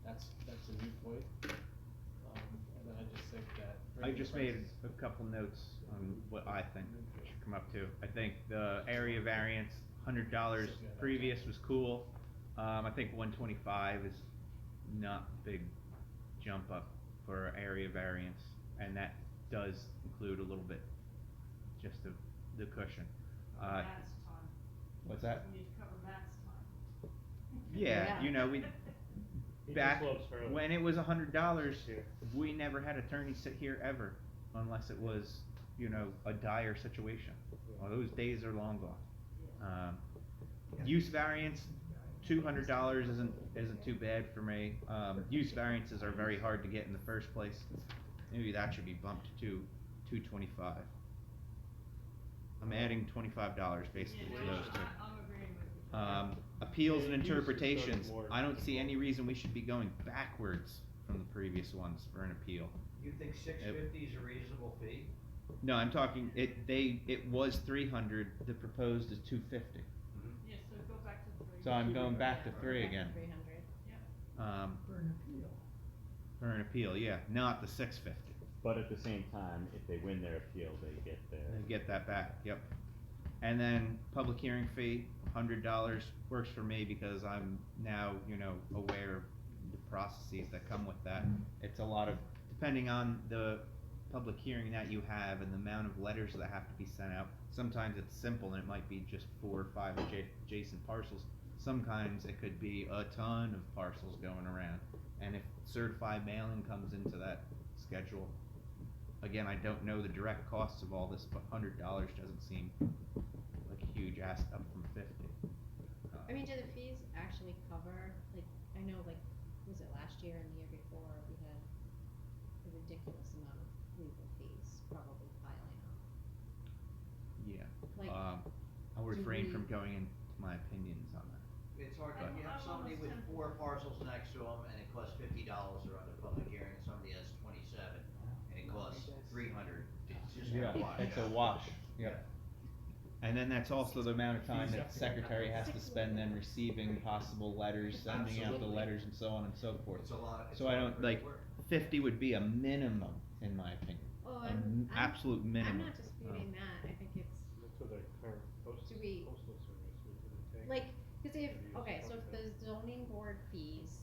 that's a moot point. And then I just think that. I bringing the just made prices- a couple notes on what I think should come up to. I think the area variance, $100 previous was cool. I think 125 is not big jump up for area variance, and that does include a little bit, just the cushion. Matt's time. What's that? We need to cover Matt's time. Yeah, you know, we, He back just loves Hurley. when it was $100, Yeah. we never had attorneys sit here ever, unless it was, you know, a dire situation. Well, those days are long gone. Use variance, $200 isn't too bad for me. Use variances are very hard to get in the first place. Maybe that should be bumped to $225. I'm adding $25 basically to those two. I'm agreeing with you. Appeals and Yeah, use is interpretations, more I don't see any difficult. reason we should be going backwards from the previous ones for an appeal. You think $650 is a reasonable fee? No, I'm talking, it was 300, the proposed is 250. Yeah, so go back to 3. So I'm going back to Yeah, 3 back to again. 300. Yeah. For an appeal. For an appeal, yeah, not the 650. But at the same time, if they win their appeal, they get their. They get that back, yep. And then public hearing fee, $100 works for me because I'm now, you know, aware of the processes that come with that. It's a lot of, depending on the public hearing that you have and the amount of letters that have to be sent out, sometimes it's simple and it might be just 4 or 5 adjacent parcels. Sometimes it could be a ton of parcels going around. And if certified mailing comes into that schedule, again, I don't know the direct costs of all this, but $100 doesn't seem like a huge ask up from 50. I mean, do the fees actually cover, like, I know, like, was it last year and the year before, we had a ridiculous amount of legal fees probably piling up. Yeah. Like, I'll refrain we- from going into my opinions on that. It's hard, But- you have somebody with 4 parcels next to them, and it costs $50 to run the public hearing, and somebody has 27, and it costs 300, it's just a wash. It's a wash, yep. And then that's also the amount of time that the secretary has to spend then receiving possible letters, sending out the Absolutely. letters and so on and so forth. It's a lot, it's a So I lot don't, of like, work. 50 would be a minimum, in my opinion. oh, An absolute minimum. I'm not disputing that, I think it's, That's what their current Do we- postal service would take. like, cause if, Maybe use okay, so if the something. zoning board fees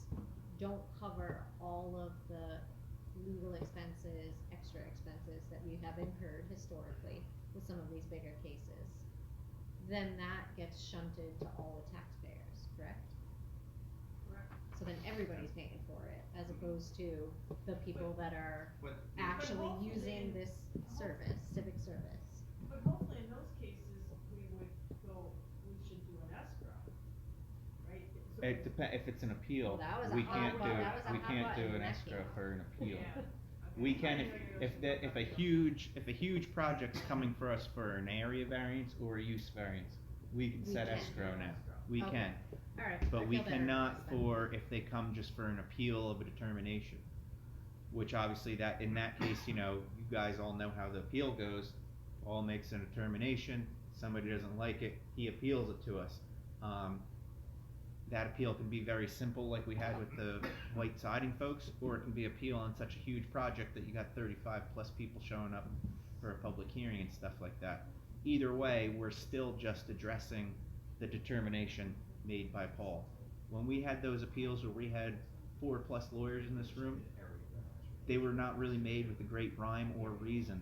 don't cover all of the legal expenses, extra expenses that we have incurred historically with some of these bigger cases, then that gets shunted to all the taxpayers, correct? Correct. So then everybody's paying for it, as opposed to the people that are But actually hopefully- using this service, civic service. But hopefully in those cases, we should do an escrow, right? So- It depends, if it's an appeal, Well, that was a we hot can't do, button. That was a we hot can't do button an that escrow came up. for an appeal. Yeah. Okay. We can, I knew you if were a talking huge project's coming for us for an area variance or a use variance, we can We set can. escrow now, Escrow. we Okay. can. Alright, I But we feel better cannot about this then. for, if they come just for an appeal of a determination. Which obviously that, in that case, you know, you guys all know how the appeal goes. Paul makes a determination, somebody doesn't like it, he appeals it to us. That appeal can be very simple, like we had with the white siding folks, or it can be appeal on such a huge project that you got 35 plus people showing up for a public hearing and stuff like that. Either way, we're still just addressing the determination made by Paul. When we had those appeals where we had 4 plus lawyers in this room, they were not really made with a great rhyme or reason.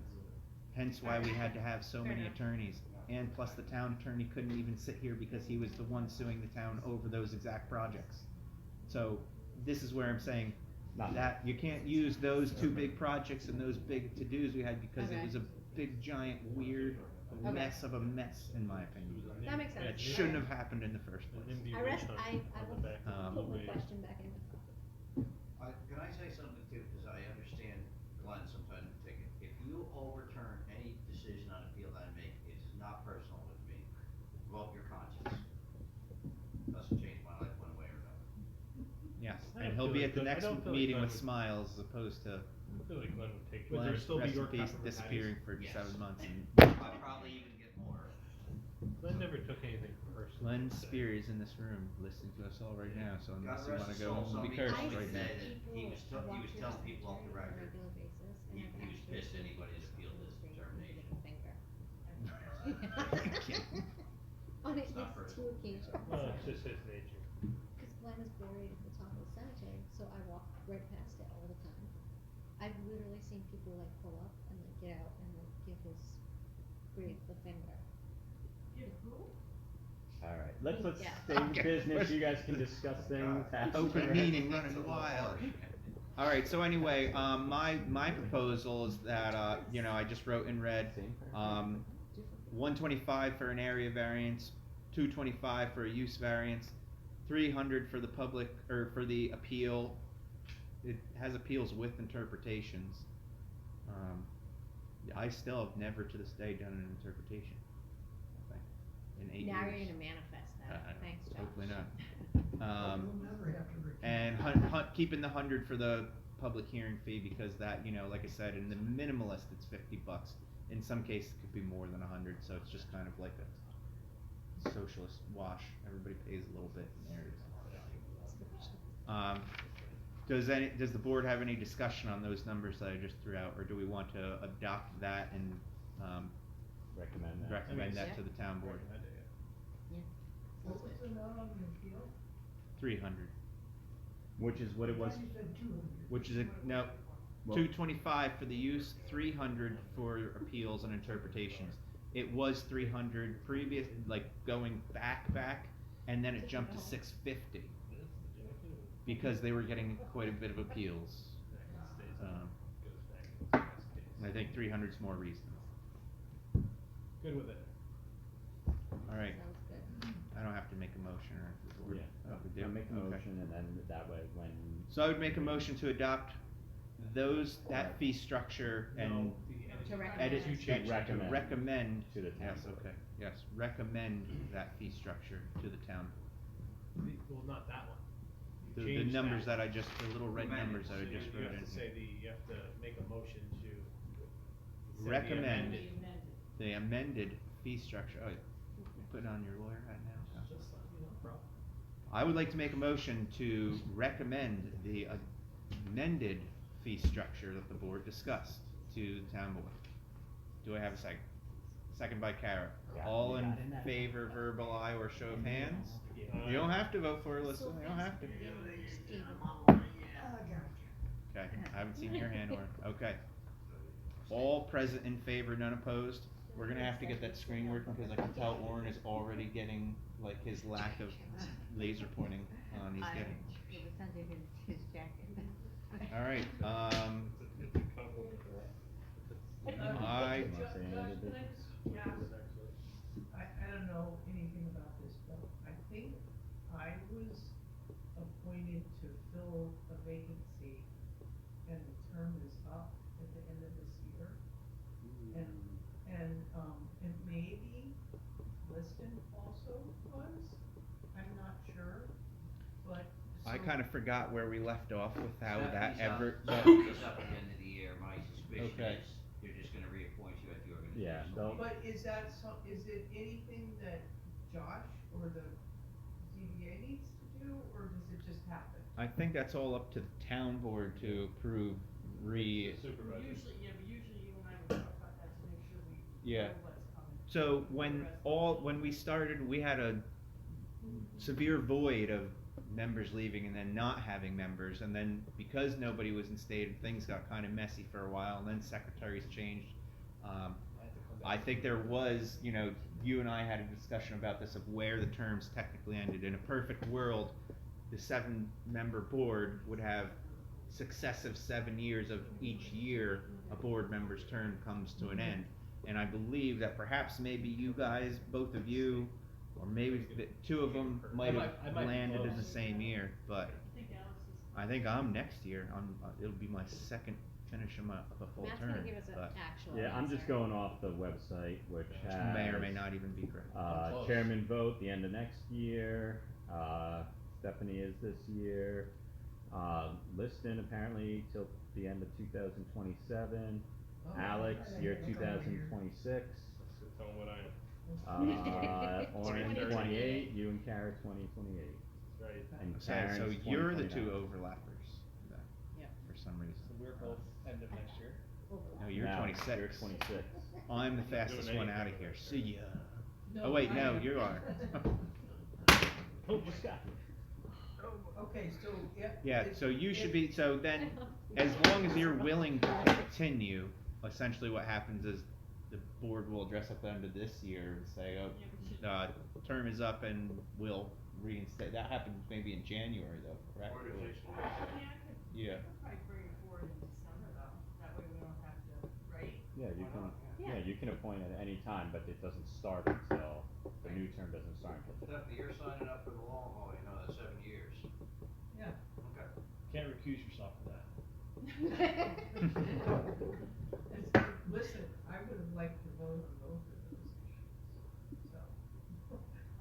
hence why we had to have so Fair many enough. attorneys. And plus the town attorney couldn't even sit here because he was the one suing the town over those exact projects. So, this is where I'm saying Not that you can't use those two big projects and those big to-dos we had because it Okay. was a big, giant, weird Okay. mess of a mess, in my opinion. That makes sense. That shouldn't have happened in the first An place. NIMBY I rest, on- I on will the back of Um, the put my blade. question back in. Can I say something too, cause I understand Glenn sometimes will take it, if you overturn any decision on appeal that I make, it's not personal with me, vote your conscience. Doesn't change my life one way or another. Yes, I and don't he'll feel be like at the Glenn- I next don't feel like meeting Glenn with would- smiles as opposed to I feel like Glenn would take. Would there Glenn, still be rest in your peace, compromise? disappearing for Yes. 7 months and I'll probably even get more. Glenn never took anything personally. Glenn so- Spear is in this room listening to us all right now, so God unless you rest wanna his go soul, and be somebody cursed told me right now. today that he was telling people off the record, he was pissed anybody had appealed this determination. On at It's not least personal. 2 occasions. Well, it's just his nature. Cause Glenn is buried at the top of the cemetery, so I walk right past it all the time. I've literally seen people like pull up and like get out and like give his grave the finger. Alright, let's Yeah. stay in Okay. business, you guys can discuss things after. Open meeting running wild. Alright, so anyway, my proposal is that, I just wrote in red, Same person. 125 for an area variance, 225 for a use variance, 300 for the public, or for the appeal. It has appeals with interpretations. I still have never to this day done an interpretation. I think, in 8 Now years. you're gonna manifest that, I know. thanks Josh. Hopefully not. We'll never have to repeat. And keeping the 100 for the public hearing fee because that, like I said, in the minimalist it's $50. In some cases it could be more than 100, so it's just kind of like a socialist wash. Everybody pays a little bit and there it is. Does the board have any discussion on those numbers that I just threw out, or do we want to adopt that and Recommend that. recommend that yeah. to the town board? Recommend it, yeah. What was the amount on the appeal? 300, Which is what it was, I thought you said 200. which is no. well, 225 for the use, 300 for appeals and interpretations. It was 300 previous, like going back, and then it jumped to 650 because they were getting quite a bit of appeals. I think 300 is more reasonable. Good with it. All right, Sounds good. I don't have to make a motion or the board. yeah, Oh, we do? I'll make a Okay. motion and then that way when. So I would make a motion to adopt that fee structure and No, To recommend. edit, You change to recommend recommend, to the town yes, board. okay, yes, recommend that fee structure to the town. Well, not that one. You The change numbers that. the little red Amended. numbers that I So just you wrote have in to here. say you have to make a motion to. say the Recommend. amended. The amended fee structure, oh, you put it on your lawyer right now? Just let me know, bro. I would like to make a motion to recommend the amended fee structure that the board discussed to the town board. Do I have a second? Second by Kara. Yeah, All you in got it. favor, verbal aye or show of hands? Yeah. You don't have to vote for it, listen, you don't have to. Steven. I got you. Okay, I haven't seen your hand, Orin. Okay. All present in favor, none opposed. We're gonna have to get that screen working because I can tell Orin is already getting, like, his lack of laser pointing on, he's getting. It was under his jacket. Alright, It's a compliment for that. I, You wanna say any other business? I don't know anything about this, but I think I was appointed to fill a vacancy and the term is up at the end of this year. And maybe Liston also was, I'm not sure, but. I so- kinda forgot where we left off with how that Stephanie's up- ever. Stephanie's up at the end of the year, my suspicion Okay. is you're just gonna reappoint you at the organization. Yeah, don't- But is that is it anything that Josh or the ZBA needs to do, or does it just happen? I think that's all up to the town board to approve Supervisor. But usually you and I would talk about that to make sure we Yeah. know what's coming. So when we started, we had a severe void of members leaving and then not having members, and then because nobody was instated, things got kind of messy for a while, and then secretaries changed. I think there was, you and I had a discussion about this of where the terms technically ended. In a perfect world, the 7-member board would have successive 7 years of each year a board member's term comes to an end. And I believe that perhaps maybe you guys, both of you, or maybe the 2 of them might have I might be landed in close. the same year, but I think I'm next year. It'll be my second finish of a full Matt's term. gonna give us an but actual Yeah, I'm just answer. going off the website, which has. may or may not even be correct. I'm close. Chairman vote the end of next year, Stephanie is this year, Liston apparently till the end of 2027, Oh, Alex, I year had a couple 2026, So tell 'em what I know. Orange 2038. 28, you and Kara 2028. That's right. And So Karen's you're the 2029. 2 overlappers then, Yep. for some reason. So we're both end of next year. No, you're No, 26. You're 26. I'm the Not fastest doing one out of anything here. with See it. ya. Oh wait, no, you are. Oh, you got Okay, so, yeah. Yeah, so you should be, so then, as long as you're willing to continue, essentially what happens is the board will address at the end of this year and say, term is up and we'll reinstate. That happens maybe in January though, correct? Organization. Yeah. Probably bring it forward in December though, that way we don't have to, right? Yeah, you Why can, not? yeah, you can appoint at any time, but it doesn't start until, the new term doesn't start until. Stephanie, you're signing up for the long haul, that's 7 years. Yeah. Okay. Can't recuse yourself from that. Listen, I would have liked to vote on both of those issues, so.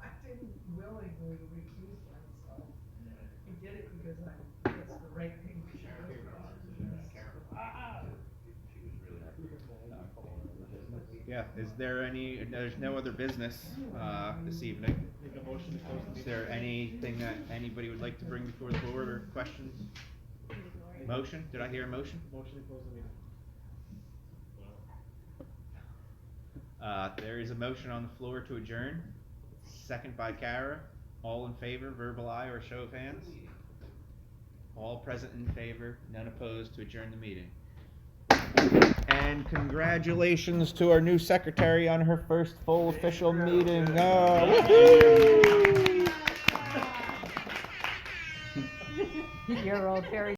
I didn't willingly recuse myself. I did it because it's the right thing to do. She was really. Yeah, there's no other business, this evening. Make a motion to close the meeting. Is there anything that anybody would like to bring before the board or questions? Motion? Did I hear a motion? Motion to close the meeting. There is a motion on the floor to adjourn, second by Kara. All in favor, verbal aye or show of hands? All present in favor, none opposed to adjourn the meeting. And congratulations to our new secretary on her first full official meeting. Woohoo! You're all very